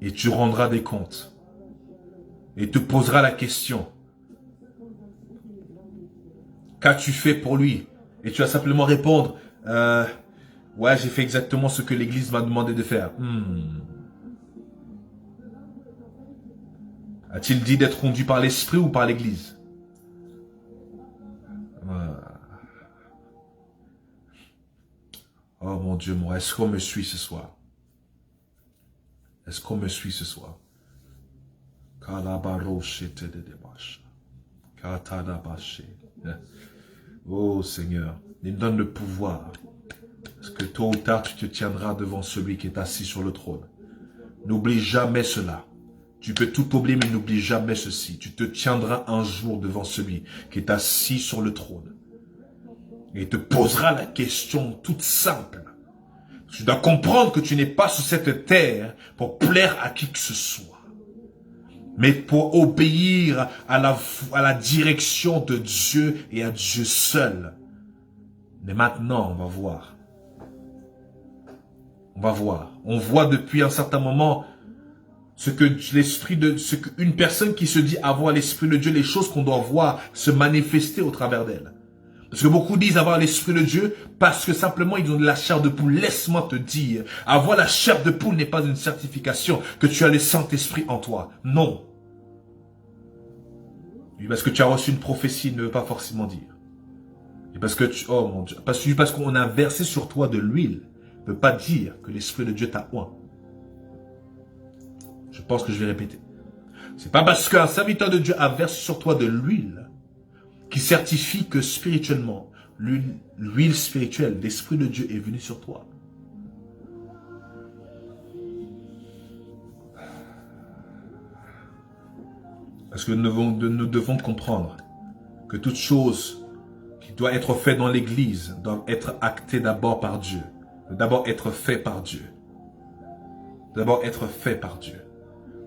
Et tu rendras des comptes. Et te poseras la question. Qu'as-tu fait pour lui? Et tu vas simplement répondre, ouais, j'ai fait exactement ce que l'église m'a demandé de faire. A-t-il dit d'être conduit par l'Esprit ou par l'Église? Oh mon Dieu, moi, est-ce qu'on me suit ce soir? Est-ce qu'on me suit ce soir? Oh Seigneur, il me donne le pouvoir. Parce que tôt ou tard, tu te tiendras devant celui qui est assis sur le trône. N'oublie jamais cela. Tu peux tout oublier, mais n'oublie jamais ceci. Tu te tiendras un jour devant celui qui est assis sur le trône. Et il te posera la question toute simple. Tu dois comprendre que tu n'es pas sur cette terre pour plaire à qui que ce soit, mais pour obéir à la direction de Dieu et à Dieu seul. Mais maintenant, on va voir. On va voir. On voit depuis un certain moment ce qu'une personne qui se dit avoir l'Esprit de Dieu, les choses qu'on doit voir se manifester au travers d'elle. Parce que beaucoup disent avoir l'Esprit de Dieu parce que simplement ils ont de la chair de poule. Laisse-moi te dire, avoir la chair de poule n'est pas une certification que tu as le Saint-Esprit en toi. Non. Parce que tu as reçu une prophétie ne veut pas forcément dire. Et parce que oh mon Dieu, parce qu'on a versé sur toi de l'huile ne veut pas dire que l'Esprit de Dieu t'a oint. Je pense que je vais répéter. C'est pas parce qu'un serviteur de Dieu a versé sur toi de l'huile qui certifie que spirituellement, l'huile spirituelle, l'Esprit de Dieu est venu sur toi. Parce que nous devons comprendre que toute chose qui doit être faite dans l'Église doit être actée d'abord par Dieu. D'abord être fait par Dieu. D'abord être fait par Dieu.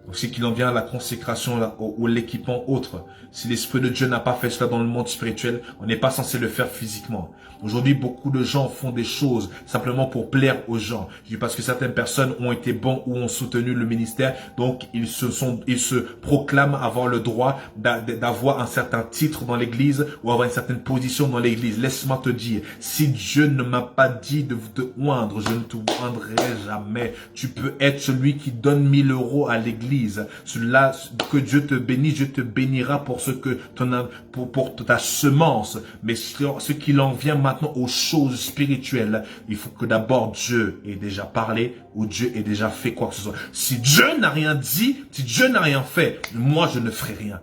Donc, si qu'il en vient à la consécration ou l'équipement autre, si l'Esprit de Dieu n'a pas fait cela dans le monde spirituel, on n'est pas censé le faire physiquement. Aujourd'hui, beaucoup de gens font des choses simplement pour plaire aux gens. Je dis parce que certaines personnes ont été bons ou ont soutenu le ministère, donc ils se proclament avoir le droit d'avoir un certain titre dans l'église ou avoir une certaine position dans l'église. Laisse-moi te dire, si Dieu ne m'a pas dit de te oindre, je ne te oindrai jamais. Tu peux être celui qui donne 1000 € à l'église. Cela, que Dieu te bénisse, Dieu te bénira pour ce que pour ta semence. Mais ce qu'il en vient maintenant aux choses spirituelles, il faut que d'abord Dieu ait déjà parlé ou Dieu ait déjà fait quoi que ce soit. Si Dieu n'a rien dit, si Dieu n'a rien fait, moi je ne ferai rien.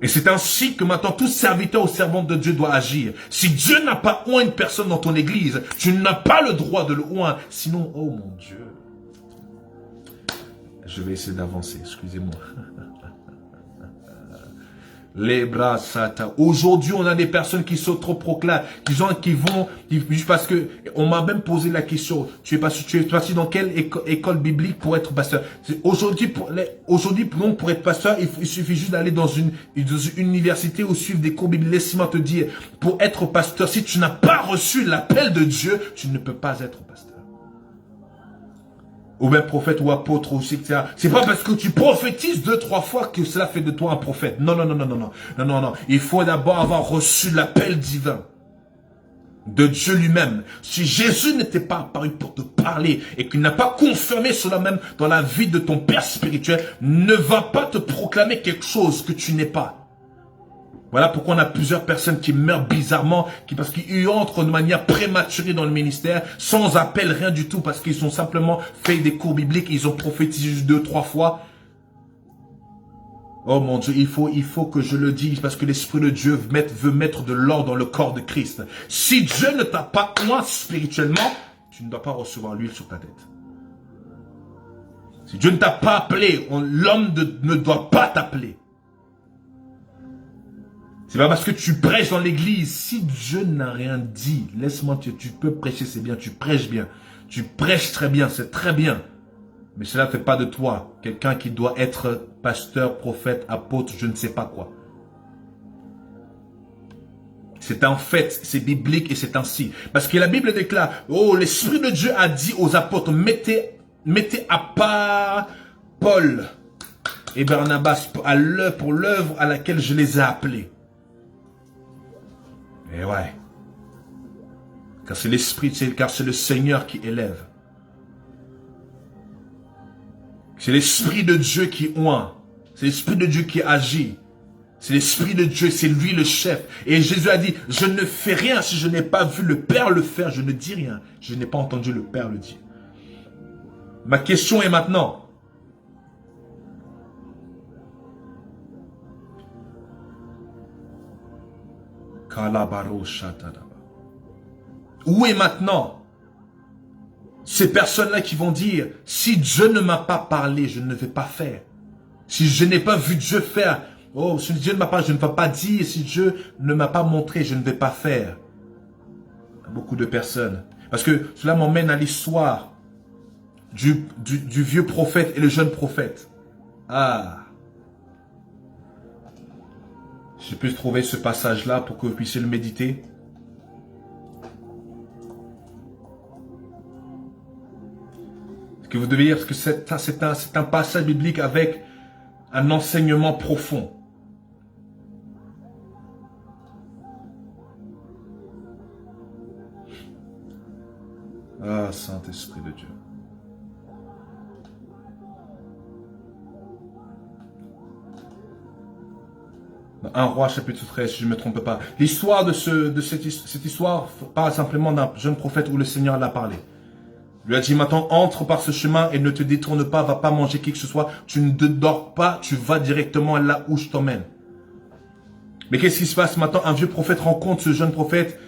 Et c'est ainsi que maintenant tout serviteur ou servante de Dieu doit agir. Si Dieu n'a pas oint une personne dans ton église, tu n'as pas le droit de le oindre. Sinon, oh mon Dieu. Je vais essayer d'avancer, excusez-moi. Les bras sata. Aujourd'hui, on a des personnes qui s'autoproclament, qui vont, juste parce que on m'a même posé la question. Tu es parti dans quelle école biblique pour être pasteur? Aujourd'hui, pour être pasteur, il suffit juste d'aller dans une université ou suivre des cours bibliques. Laisse-moi te dire, pour être pasteur, si tu n'as pas reçu l'appel de Dieu, tu ne peux pas être pasteur. Ou même prophète ou apôtre aussi, etc. C'est pas parce que tu prophétises 2-3 fois que cela fait de toi un prophète. Non. Il faut d'abord avoir reçu l'appel divin de Dieu lui-même. Si Jésus n'était pas apparu pour te parler et qu'il n'a pas confirmé cela même dans la vie de ton père spirituel, ne va pas te proclamer quelque chose que tu n'es pas. Voilà pourquoi on a plusieurs personnes qui meurent bizarrement, parce qu'ils entrent de manière prématurée dans le ministère, sans appel, rien du tout, parce qu'ils ont simplement fait des cours bibliques, ils ont prophétisé juste 2-3 fois. Oh mon Dieu, il faut que je le dise, parce que l'Esprit de Dieu veut mettre de l'ordre dans le corps de Christ. Si Dieu ne t'a pas oint spirituellement, tu ne dois pas recevoir l'huile sur ta tête. Si Dieu ne t'a pas appelé, l'homme ne doit pas t'appeler. C'est pas parce que tu prêches dans l'église. Si Dieu n'a rien dit, laisse-moi, tu peux prêcher, c'est bien, tu prêches bien. Tu prêches très bien, c'est très bien. Mais cela ne fait pas de toi quelqu'un qui doit être pasteur, prophète, apôtre, je ne sais pas quoi. C'est un fait, c'est biblique et c'est ainsi. Parce que la Bible déclare, oh, l'Esprit de Dieu a dit aux apôtres, mettez à part Paul et Barnabas pour l'œuvre à laquelle je les ai appelés. Et ouais. Car c'est l'Esprit, car c'est le Seigneur qui élève. C'est l'Esprit de Dieu qui oint. C'est l'Esprit de Dieu qui agit. C'est l'Esprit de Dieu, c'est lui le chef. Et Jésus a dit, je ne fais rien si je n'ai pas vu le Père le faire. Je ne dis rien. Je n'ai pas entendu le Père le dire. Ma question est maintenant. Où est maintenant ces personnes-là qui vont dire, si Dieu ne m'a pas parlé, je ne vais pas faire. Si je n'ai pas vu Dieu faire, oh, si Dieu ne m'a pas, je ne vais pas dire, si Dieu ne m'a pas montré, je ne vais pas faire. Beaucoup de personnes. Parce que cela m'emmène à l'histoire du vieux prophète et le jeune prophète. Ah. J'ai pu trouver ce passage-là pour que vous puissiez le méditer. Ce que vous devez dire, parce que c'est un passage biblique avec un enseignement profond. Ah, Saint-Esprit de Dieu. Dans 1 Roi chapitre 13, si je ne me trompe pas. L'histoire de cette histoire parle simplement d'un jeune prophète où le Seigneur l'a parlé. Il lui a dit, maintenant, entre par ce chemin et ne te détourne pas, va pas manger qui que ce soit. Tu ne dors pas, tu vas directement là où je t'emmène. Mais qu'est-ce qui se passe maintenant? Un vieux prophète rencontre ce jeune prophète.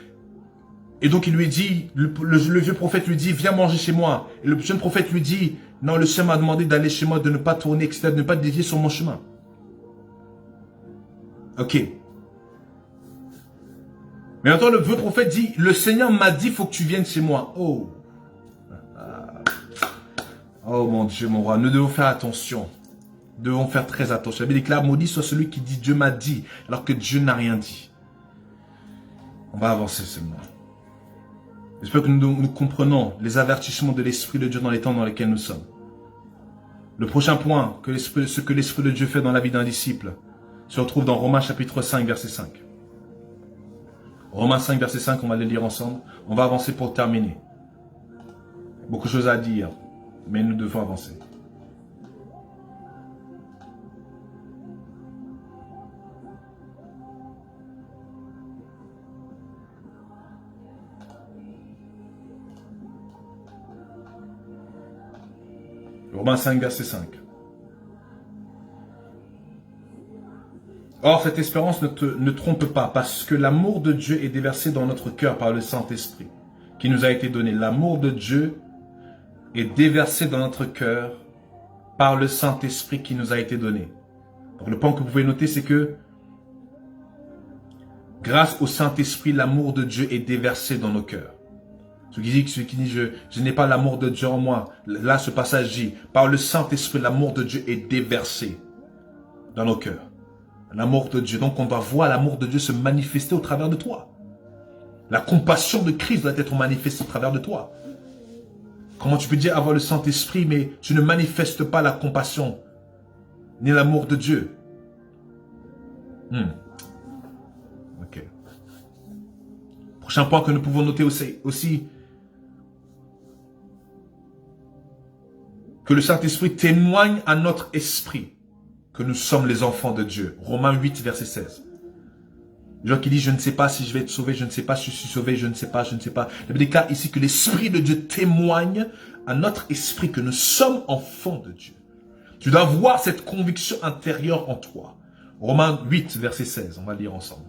Et donc il lui dit, le vieux prophète lui dit, viens manger chez moi. Et le jeune prophète lui dit, non, le Seigneur m'a demandé d'aller chez moi, de ne pas tourner, etc., de ne pas dévier sur mon chemin. Ok. Mais maintenant le vieux prophète dit, le Seigneur m'a dit, il faut que tu viennes chez moi. Oh. Oh mon Dieu, mon roi, nous devons faire attention. Nous devons faire très attention. La Bible déclare, maudit soit celui qui dit Dieu m'a dit, alors que Dieu n'a rien dit. On va avancer seulement. J'espère que nous comprenons les avertissements de l'Esprit de Dieu dans les temps dans lesquels nous sommes. Le prochain point, ce que l'Esprit de Dieu fait dans la vie d'un disciple, se retrouve dans Romains chapitre 5, verset 5. Romains 5, verset 5, on va les lire ensemble. On va avancer pour terminer. Beaucoup de choses à dire, mais nous devons avancer. Romains 5, verset 5. Or, cette espérance ne trompe pas, parce que l'amour de Dieu est déversé dans notre cœur par le Saint-Esprit, qui nous a été donné. L'amour de Dieu est déversé dans notre cœur par le Saint-Esprit qui nous a été donné. Donc, le point que vous pouvez noter, c'est que grâce au Saint-Esprit, l'amour de Dieu est déversé dans nos cœurs. Celui qui dit je n'ai pas l'amour de Dieu en moi. Là, ce passage dit, par le Saint-Esprit, l'amour de Dieu est déversé dans nos cœurs. L'amour de Dieu. Donc, on doit voir l'amour de Dieu se manifester au travers de toi. La compassion de Christ doit être manifestée au travers de toi. Comment tu peux dire avoir le Saint-Esprit, mais tu ne manifestes pas la compassion, ni l'amour de Dieu? Ok. Prochain point que nous pouvons noter aussi que le Saint-Esprit témoigne à notre esprit que nous sommes les enfants de Dieu. Romains 8, verset 16. Les gens qui disent, je ne sais pas si je vais être sauvé, je ne sais pas si je suis sauvé, je ne sais pas, je ne sais pas. Il y a des cas ici que l'Esprit de Dieu témoigne à notre esprit que nous sommes enfants de Dieu. Tu dois avoir cette conviction intérieure en toi. Romains 8, verset 16, on va lire ensemble.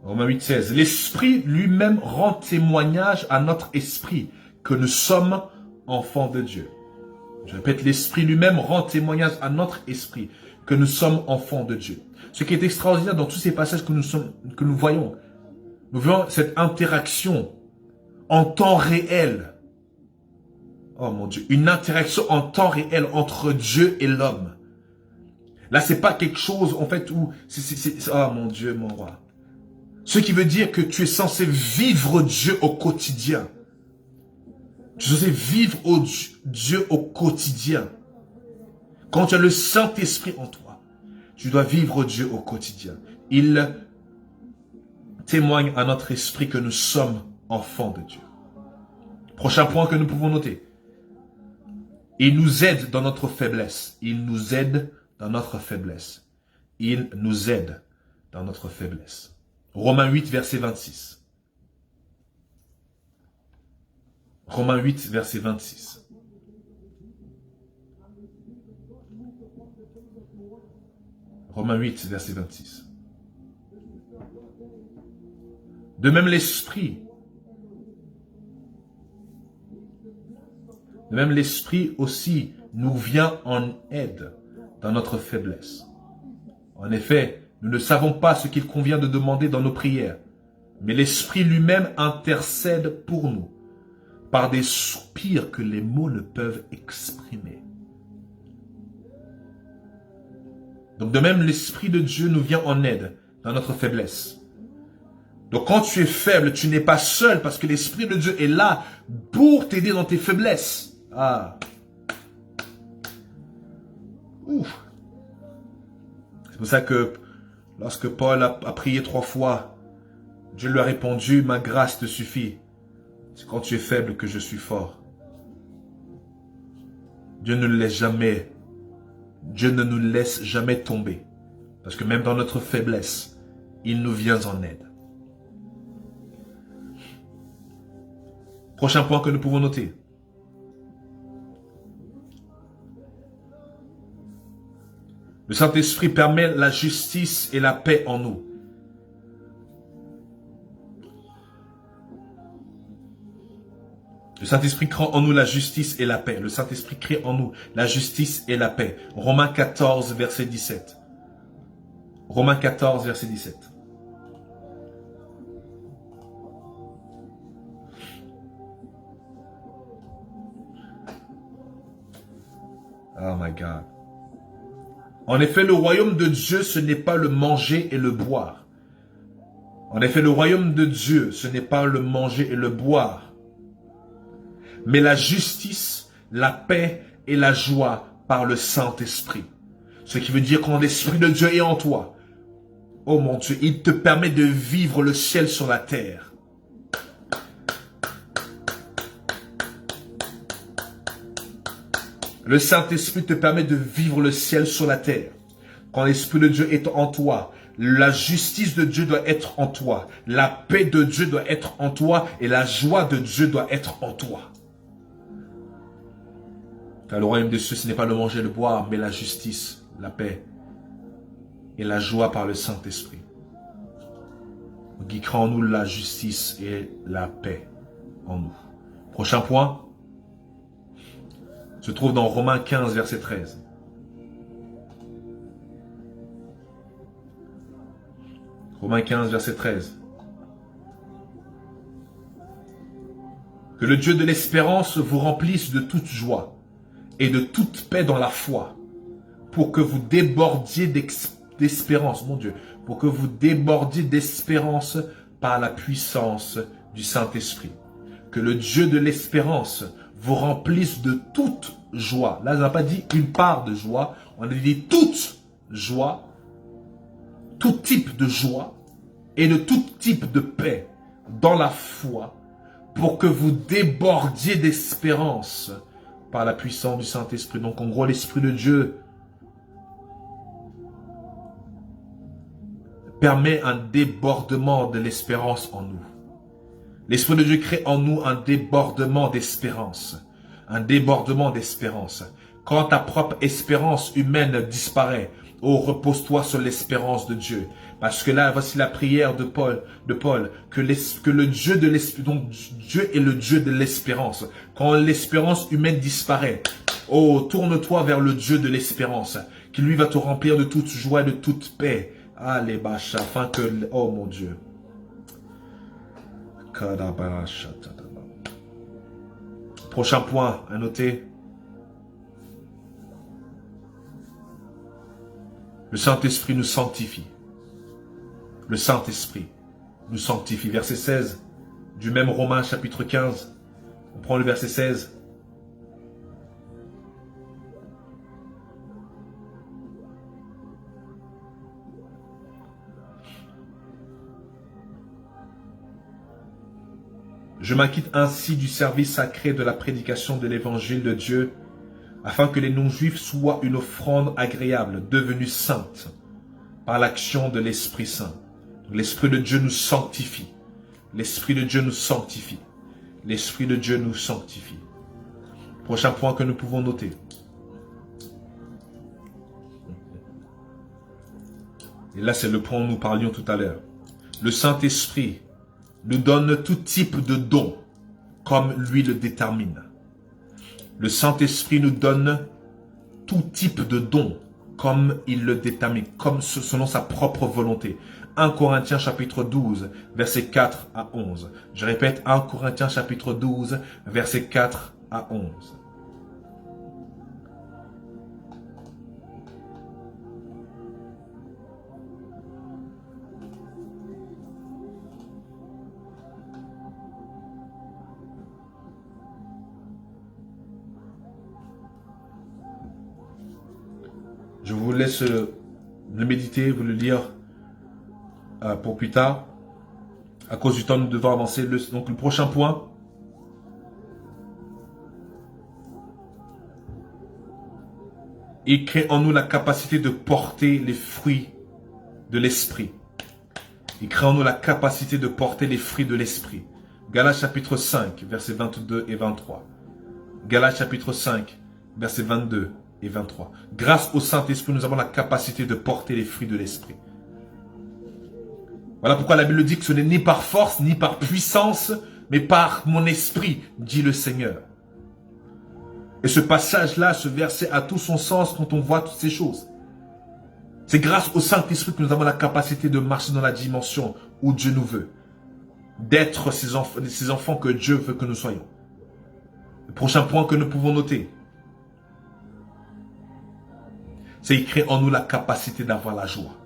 Romains 8, 16. L'Esprit lui-même rend témoignage à notre esprit que nous sommes enfants de Dieu. Je répète, l'Esprit lui-même rend témoignage à notre esprit que nous sommes enfants de Dieu. Ce qui est extraordinaire dans tous ces passages que nous voyons cette interaction en temps réel. Oh mon Dieu, une interaction en temps réel entre Dieu et l'homme. Là, c'est pas quelque chose en fait où oh mon Dieu, mon roi. Ce qui veut dire que tu es censé vivre Dieu au quotidien. Tu es censé vivre Dieu au quotidien. Quand tu as le Saint-Esprit en toi, Tu dois vivre Dieu au quotidien. Il témoigne à notre esprit que nous sommes enfants de Dieu. Prochain point que nous pouvons noter. Il nous aide dans notre faiblesse. Il nous aide dans notre faiblesse. Il nous aide dans notre faiblesse. Romains 8, verset 26. Romains 8, verset 26. Romains 8, verset 26. De même l'Esprit aussi nous vient en aide dans notre faiblesse. En effet, nous ne savons pas ce qu'il convient de demander dans nos prières, mais l'Esprit lui-même intercède pour nous par des soupirs que les mots ne peuvent exprimer. Donc de même, l'Esprit de Dieu nous vient en aide dans notre faiblesse. Donc quand tu es faible, tu n'es pas seul parce que l'Esprit de Dieu est là pour t'aider dans tes faiblesses. Ah. Ouf. C'est pour ça que lorsque Paul a prié 3 fois, Dieu lui a répondu, ma grâce te suffit. C'est quand tu es faible que je suis fort. Dieu ne nous laisse jamais. Dieu ne nous laisse jamais tomber. Parce que même dans notre faiblesse, il nous vient en aide. Prochain point que nous pouvons noter. Le Saint-Esprit permet la justice et la paix en nous. Le Saint-Esprit crée en nous la justice et la paix. Le Saint-Esprit crée en nous la justice et la paix. Romains 14, verset 17. Romains 14, verset 17. Oh my God. En effet, le royaume de Dieu, ce n'est pas le manger et le boire. En effet, le royaume de Dieu, ce n'est pas le manger et le boire, mais la justice, la paix et la joie par le Saint-Esprit. Ce qui veut dire quand l'Esprit de Dieu est en toi, oh mon Dieu, il te permet de vivre le ciel sur la terre. Le Saint-Esprit te permet de vivre le ciel sur la terre. Quand l'Esprit de Dieu est en toi, la justice de Dieu doit être en toi. La paix de Dieu doit être en toi. Et la joie de Dieu doit être en toi. Car le royaume des cieux, ce n'est pas le manger et le boire, mais la justice, la paix et la joie par le Saint-Esprit. Donc il crée en nous la justice et la paix en nous. Prochain point se trouve dans Romains 15, verset 13. Romains 15, verset 13. Que le Dieu de l'espérance vous remplisse de toute joie et de toute paix dans la foi, pour que vous débordiez d'espérance, mon Dieu, pour que vous débordiez d'espérance par la puissance du Saint-Esprit. Que le Dieu de l'espérance vous remplisse de toute joie. Là, on n'a pas dit une part de joie, on a dit toute joie, tout type de joie et de tout type de paix dans la foi, pour que vous débordiez d'espérance par la puissance du Saint-Esprit. Donc en gros, l'Esprit de Dieu permet un débordement de l'espérance en nous. L'Esprit de Dieu crée en nous un débordement d'espérance. Un débordement d'espérance. Quand ta propre espérance humaine disparaît, oh, repose-toi sur l'espérance de Dieu. Parce que là, voici la prière de Paul, que le Dieu de l'espérance, donc Dieu est le Dieu de l'espérance. Quand l'espérance humaine disparaît, oh, tourne-toi vers le Dieu de l'espérance, qui lui va te remplir de toute joie, de toute paix. Allez, bâcha, afin que, oh mon Dieu. Prochain point à noter. Le Saint-Esprit nous sanctifie. Le Saint-Esprit nous sanctifie. Verset 16 du même Romains chapitre 15. On prend le verset 16. Je m'acquitte ainsi du service sacré de la prédication de l'évangile de Dieu, afin que les non-juifs soient une offrande agréable, devenue sainte, par l'action de l'Esprit Saint. L'Esprit de Dieu nous sanctifie. L'Esprit de Dieu nous sanctifie. L'Esprit de Dieu nous sanctifie. Prochain point que nous pouvons noter. Et là, c'est le point où nous parlions tout à l'heure. Le Saint-Esprit nous donne tout type de dons, comme lui le détermine. Le Saint-Esprit nous donne tout type de dons, comme il le détermine, comme selon sa propre volonté. 1 Corinthiens chapitre 12, versets 4 à 11. Je répète, 1 Corinthiens chapitre 12, versets 4 à 11. Je vous laisse le méditer, vous le lire pour plus tard. À cause du temps, nous devons avancer. Donc le prochain point. Il crée en nous la capacité de porter les fruits de l'esprit. Il crée en nous la capacité de porter les fruits de l'esprit. Galates chapitre 5, versets 22 et 23. Galates chapitre 5, versets 22 et 23. Grâce au Saint-Esprit, nous avons la capacité de porter les fruits de l'esprit. Voilà pourquoi la Bible dit que ce n'est ni par force, ni par puissance, mais par mon esprit, dit le Seigneur. Et ce passage-là, ce verset a tout son sens quand on voit toutes ces choses. C'est grâce au Saint-Esprit que nous avons la capacité de marcher dans la dimension où Dieu nous veut. D'être ces enfants que Dieu veut que nous soyons. Le prochain point que nous pouvons noter, c'est qu'il crée en nous la capacité d'avoir la joie.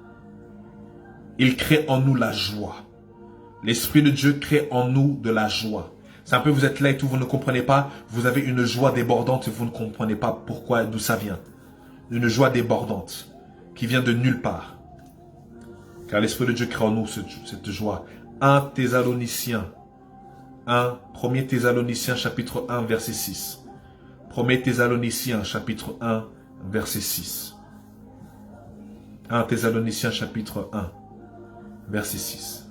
Il crée en nous la joie. L'Esprit de Dieu crée en nous de la joie. C'est un peu, vous êtes là et tout, vous ne comprenez pas. Vous avez une joie débordante et vous ne comprenez pas pourquoi, d'où ça vient. Une joie débordante qui vient de nulle part. Car l'Esprit de Dieu crée en nous cette joie. 1 Thessaloniciens chapitre 1, verset 6. 1 Thessaloniciens chapitre 1, verset 6. 1 Thessaloniciens chapitre 1, verset 6.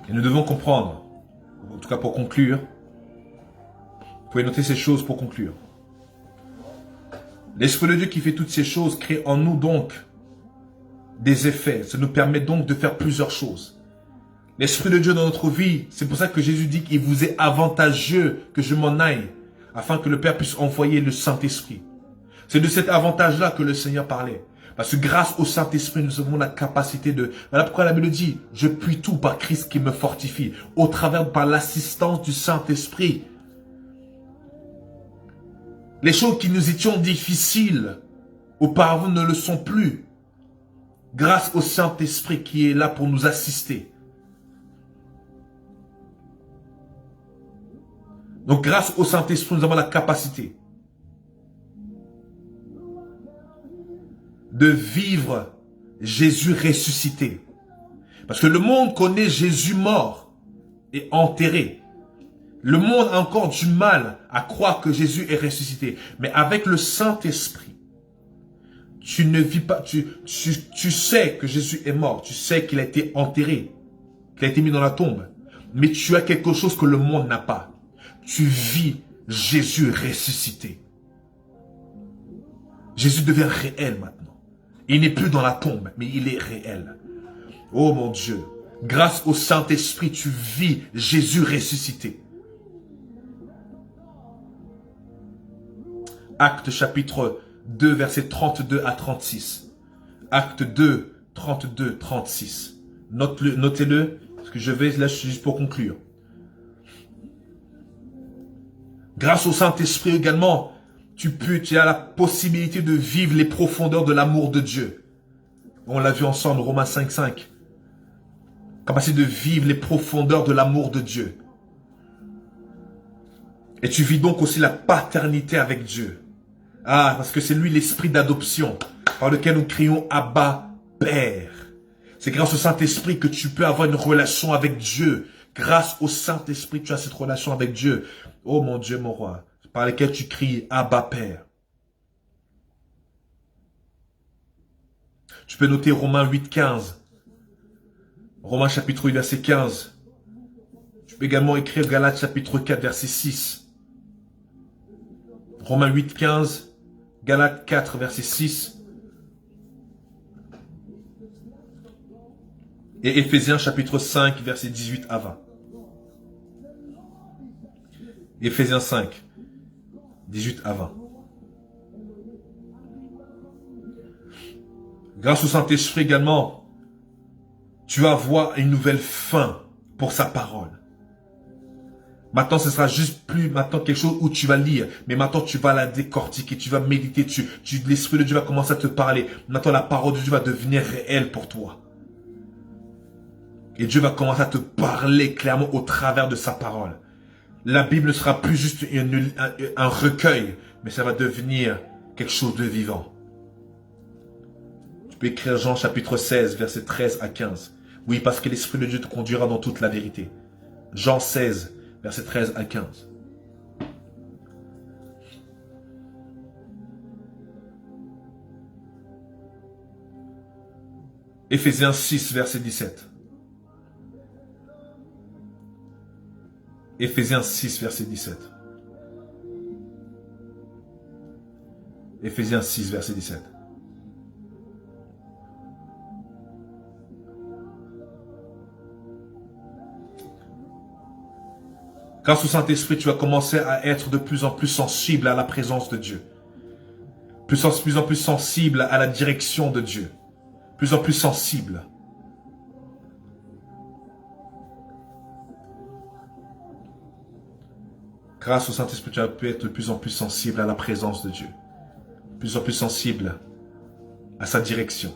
Et nous devons comprendre, en tout cas pour conclure, vous pouvez noter ces choses pour conclure. L'Esprit de Dieu qui fait toutes ces choses crée en nous donc des effets. Ça nous permet donc de faire plusieurs choses. L'Esprit de Dieu dans notre vie, c'est pour ça que Jésus dit qu'il vous est avantageux que je m'en aille, afin que le Père puisse envoyer le Saint-Esprit. C'est de cet avantage-là que le Seigneur parlait. Parce que grâce au Saint-Esprit, nous avons la capacité de... Voilà pourquoi la Bible dit, je puis tout par Christ qui me fortifie, au travers, par l'assistance du Saint-Esprit. Les choses qui nous étaient difficiles, auparavant ne le sont plus. Grâce au Saint-Esprit qui est là pour nous assister. Donc grâce au Saint-Esprit, nous avons la capacité de vivre Jésus ressuscité. Parce que le monde connaît Jésus mort et enterré. Le monde a encore du mal à croire que Jésus est ressuscité. Mais avec le Saint-Esprit, tu ne vis pas, tu sais que Jésus est mort. Tu sais qu'il a été enterré, qu'il a été mis dans la tombe. Mais tu as quelque chose que le monde n'a pas. Tu vis Jésus ressuscité. Jésus devient réel maintenant. Il n'est plus dans la tombe, mais il est réel. Oh mon Dieu, grâce au Saint-Esprit, tu vis Jésus ressuscité. Acte chapitre 2, versets 32 à 36. Acte 2, 32, 36. Notez-le, parce que je vais là juste pour conclure. Grâce au Saint-Esprit également, tu as la possibilité de vivre les profondeurs de l'amour de Dieu. On l'a vu ensemble, Romains 5, 5. Capacité de vivre les profondeurs de l'amour de Dieu. Et tu vis donc aussi la paternité avec Dieu. Ah, parce que c'est lui l'esprit d'adoption par lequel nous crions Abba, Père. C'est grâce au Saint-Esprit que tu peux avoir une relation avec Dieu. Grâce au Saint-Esprit, tu as cette relation avec Dieu. Oh mon Dieu, mon roi, par lequel tu cries Abba, Père. Tu peux noter Romains 8, 15. Romains chapitre 8, verset 15. Tu peux également écrire Galates chapitre 4, verset 6. Romains 8, 15. Galates 4, verset 6. Et Éphésiens chapitre 5, verset 18 à 20. Éphésiens 5, 18 à 20. Grâce au Saint-Esprit également, tu vas avoir une nouvelle fin pour sa parole. Maintenant, ce sera juste plus maintenant quelque chose où tu vas lire, mais maintenant tu vas la décortiquer, tu vas méditer dessus, l'Esprit de Dieu va commencer à te parler. Maintenant, la parole de Dieu va devenir réelle pour toi. Et Dieu va commencer à te parler clairement au travers de sa parole. La Bible ne sera plus juste un recueil, mais ça va devenir quelque chose de vivant. Tu peux écrire Jean chapitre 16, versets 13 à 15. Oui, parce que l'Esprit de Dieu te conduira dans toute la vérité. Jean 16, versets 13 à 15. Éphésiens 6, verset 17. Éphésiens 6, verset 17. Éphésiens 6, verset 17. Grâce au Saint-Esprit, tu vas commencer à être de plus en plus sensible à la présence de Dieu. Plus en plus sensible à la direction de Dieu. Plus en plus sensible. Grâce au Saint-Esprit, tu vas être de plus en plus sensible à la présence de Dieu. De plus en plus sensible à sa direction.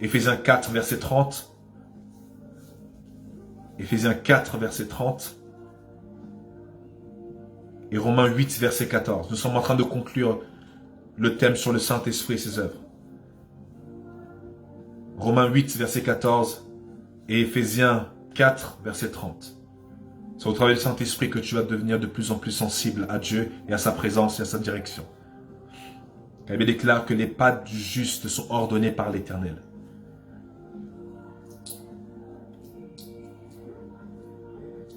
Éphésiens 4, verset 30. Éphésiens 4, verset 30. Et Romains 8, verset 14. Nous sommes en train de conclure le thème sur le Saint-Esprit et ses œuvres. Romains 8, verset 14 et Éphésiens 4, verset 30. C'est au travers du Saint-Esprit que tu vas devenir de plus en plus sensible à Dieu et à sa présence et à sa direction. Car il déclare que les pas du juste sont ordonnés par l'Éternel.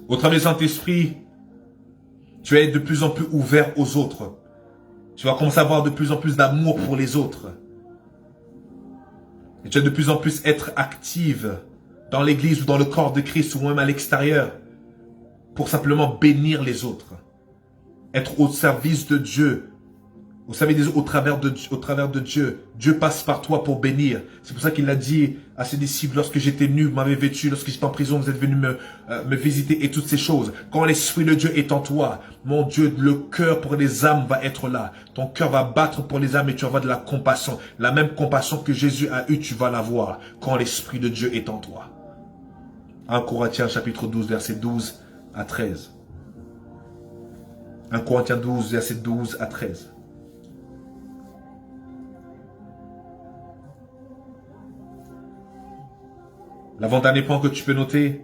Au travers du Saint-Esprit, tu vas être de plus en plus ouvert aux autres. Tu vas commencer à avoir de plus en plus d'amour pour les autres. Et tu vas de plus en plus être active dans l'église ou dans le corps de Christ ou même à l'extérieur pour simplement bénir les autres. Être au service de Dieu. Vous savez, au travers de Dieu. Dieu passe par toi pour bénir. C'est pour ça qu'il a dit à ses disciples, lorsque j'étais nu, vous m'avez vêtu, lorsque j'étais en prison, vous êtes venus me visiter et toutes ces choses. Quand l'Esprit de Dieu est en toi, mon Dieu, le cœur pour les âmes va être là. Ton cœur va battre pour les âmes et tu vas avoir de la compassion. La même compassion que Jésus a eue, tu vas l'avoir quand l'Esprit de Dieu est en toi. 1 Corinthiens chapitre 12, verset 12 à 13. 1 Corinthiens 12, verset 12 à 13. L'avant-dernier point que tu peux noter,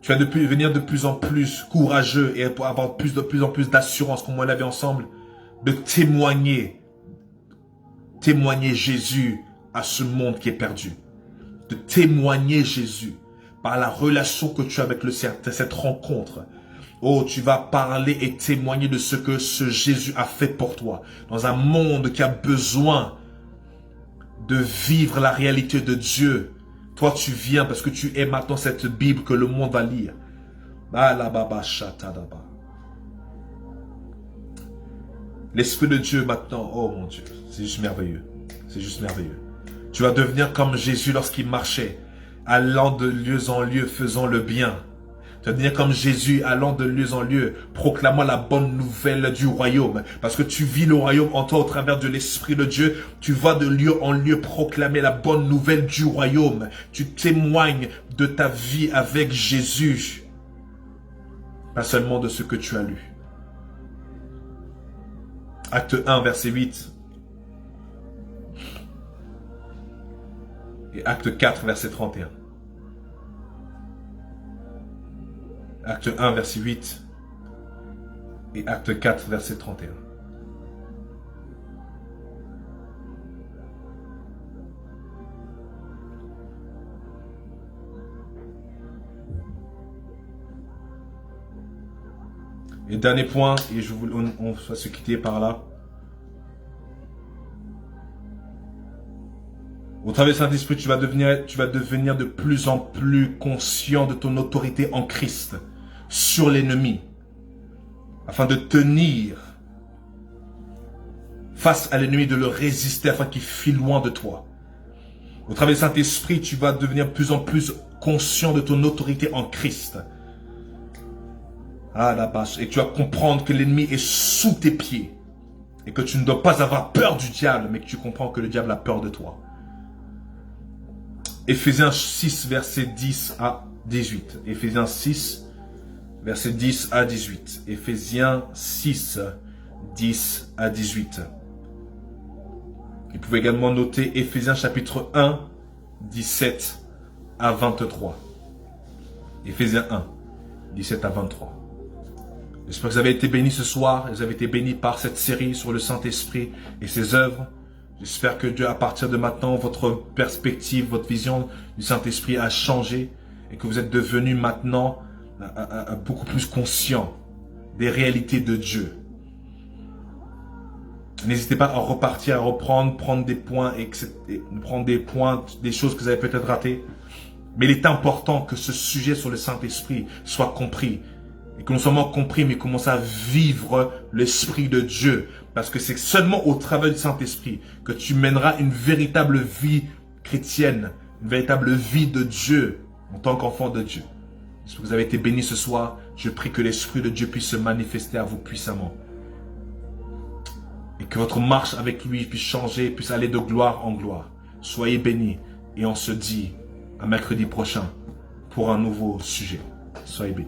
tu vas devenir de plus en plus courageux et avoir de plus en plus d'assurance, comme on l'avait ensemble, de témoigner Jésus à ce monde qui est perdu. De témoigner Jésus par la relation que tu as avec le Seigneur, cette rencontre. Oh, tu vas parler et témoigner de ce que ce Jésus a fait pour toi. Dans un monde qui a besoin de vivre la réalité de Dieu. Toi, tu viens parce que tu es maintenant cette Bible que le monde va lire. L'Esprit de Dieu maintenant, oh mon Dieu, c'est juste merveilleux. C'est juste merveilleux. Tu vas devenir comme Jésus lorsqu'il marchait, allant de lieu en lieu, faisant le bien. Tu vas devenir comme Jésus, allant de lieu en lieu, proclamant la bonne nouvelle du royaume. Parce que tu vis le royaume en toi au travers de l'Esprit de Dieu. Tu vas de lieu en lieu proclamer la bonne nouvelle du royaume. Tu témoignes de ta vie avec Jésus. pas seulement de ce que tu as lu. Acte 1, verset 8. Et acte 4, verset 31. Acte 1, verset 8. Et acte 4, verset 31. Et dernier point, et on va se quitter par là. Au travers du Saint-Esprit, tu vas devenir de plus en plus conscient de ton autorité en Christ sur l'ennemi, afin de tenir face à l'ennemi, de le résister afin qu'il fuit loin de toi. Au travers du Saint-Esprit, tu vas devenir de plus en plus conscient de ton autorité en Christ. Ah, la bâche. Et tu vas comprendre que l'ennemi est sous tes pieds. Et que tu ne dois pas avoir peur du diable, mais que tu comprends que le diable a peur de toi. Éphésiens 6, verset 10 à 18. Éphésiens 6, verset 10 à 18. Éphésiens 6, 10 à 18. Vous pouvez également noter Éphésiens chapitre 1, 17 à 23. Éphésiens 1, 17 à 23. J'espère que vous avez été bénis ce soir, vous avez été bénis par cette série sur le Saint-Esprit et ses œuvres. J'espère que Dieu, à partir de maintenant, votre perspective, votre vision du Saint-Esprit a changé et que vous êtes devenus maintenant beaucoup plus conscients des réalités de Dieu. N'hésitez pas à repartir, à reprendre, prendre des points, prendre des points, des choses que vous avez peut-être ratées. Mais il est important que ce sujet sur le Saint-Esprit soit compris. Et que non seulement compris, mais commence à vivre l'Esprit de Dieu. Parce que c'est seulement au travers du Saint-Esprit que tu mèneras une véritable vie chrétienne, une véritable vie de Dieu en tant qu'enfant de Dieu. J'espère que vous avez été bénis ce soir. Je prie que l'Esprit de Dieu puisse se manifester à vous puissamment. Et que votre marche avec lui puisse changer, puisse aller de gloire en gloire. Soyez bénis et on se dit à mercredi prochain pour un nouveau sujet. Soyez bénis.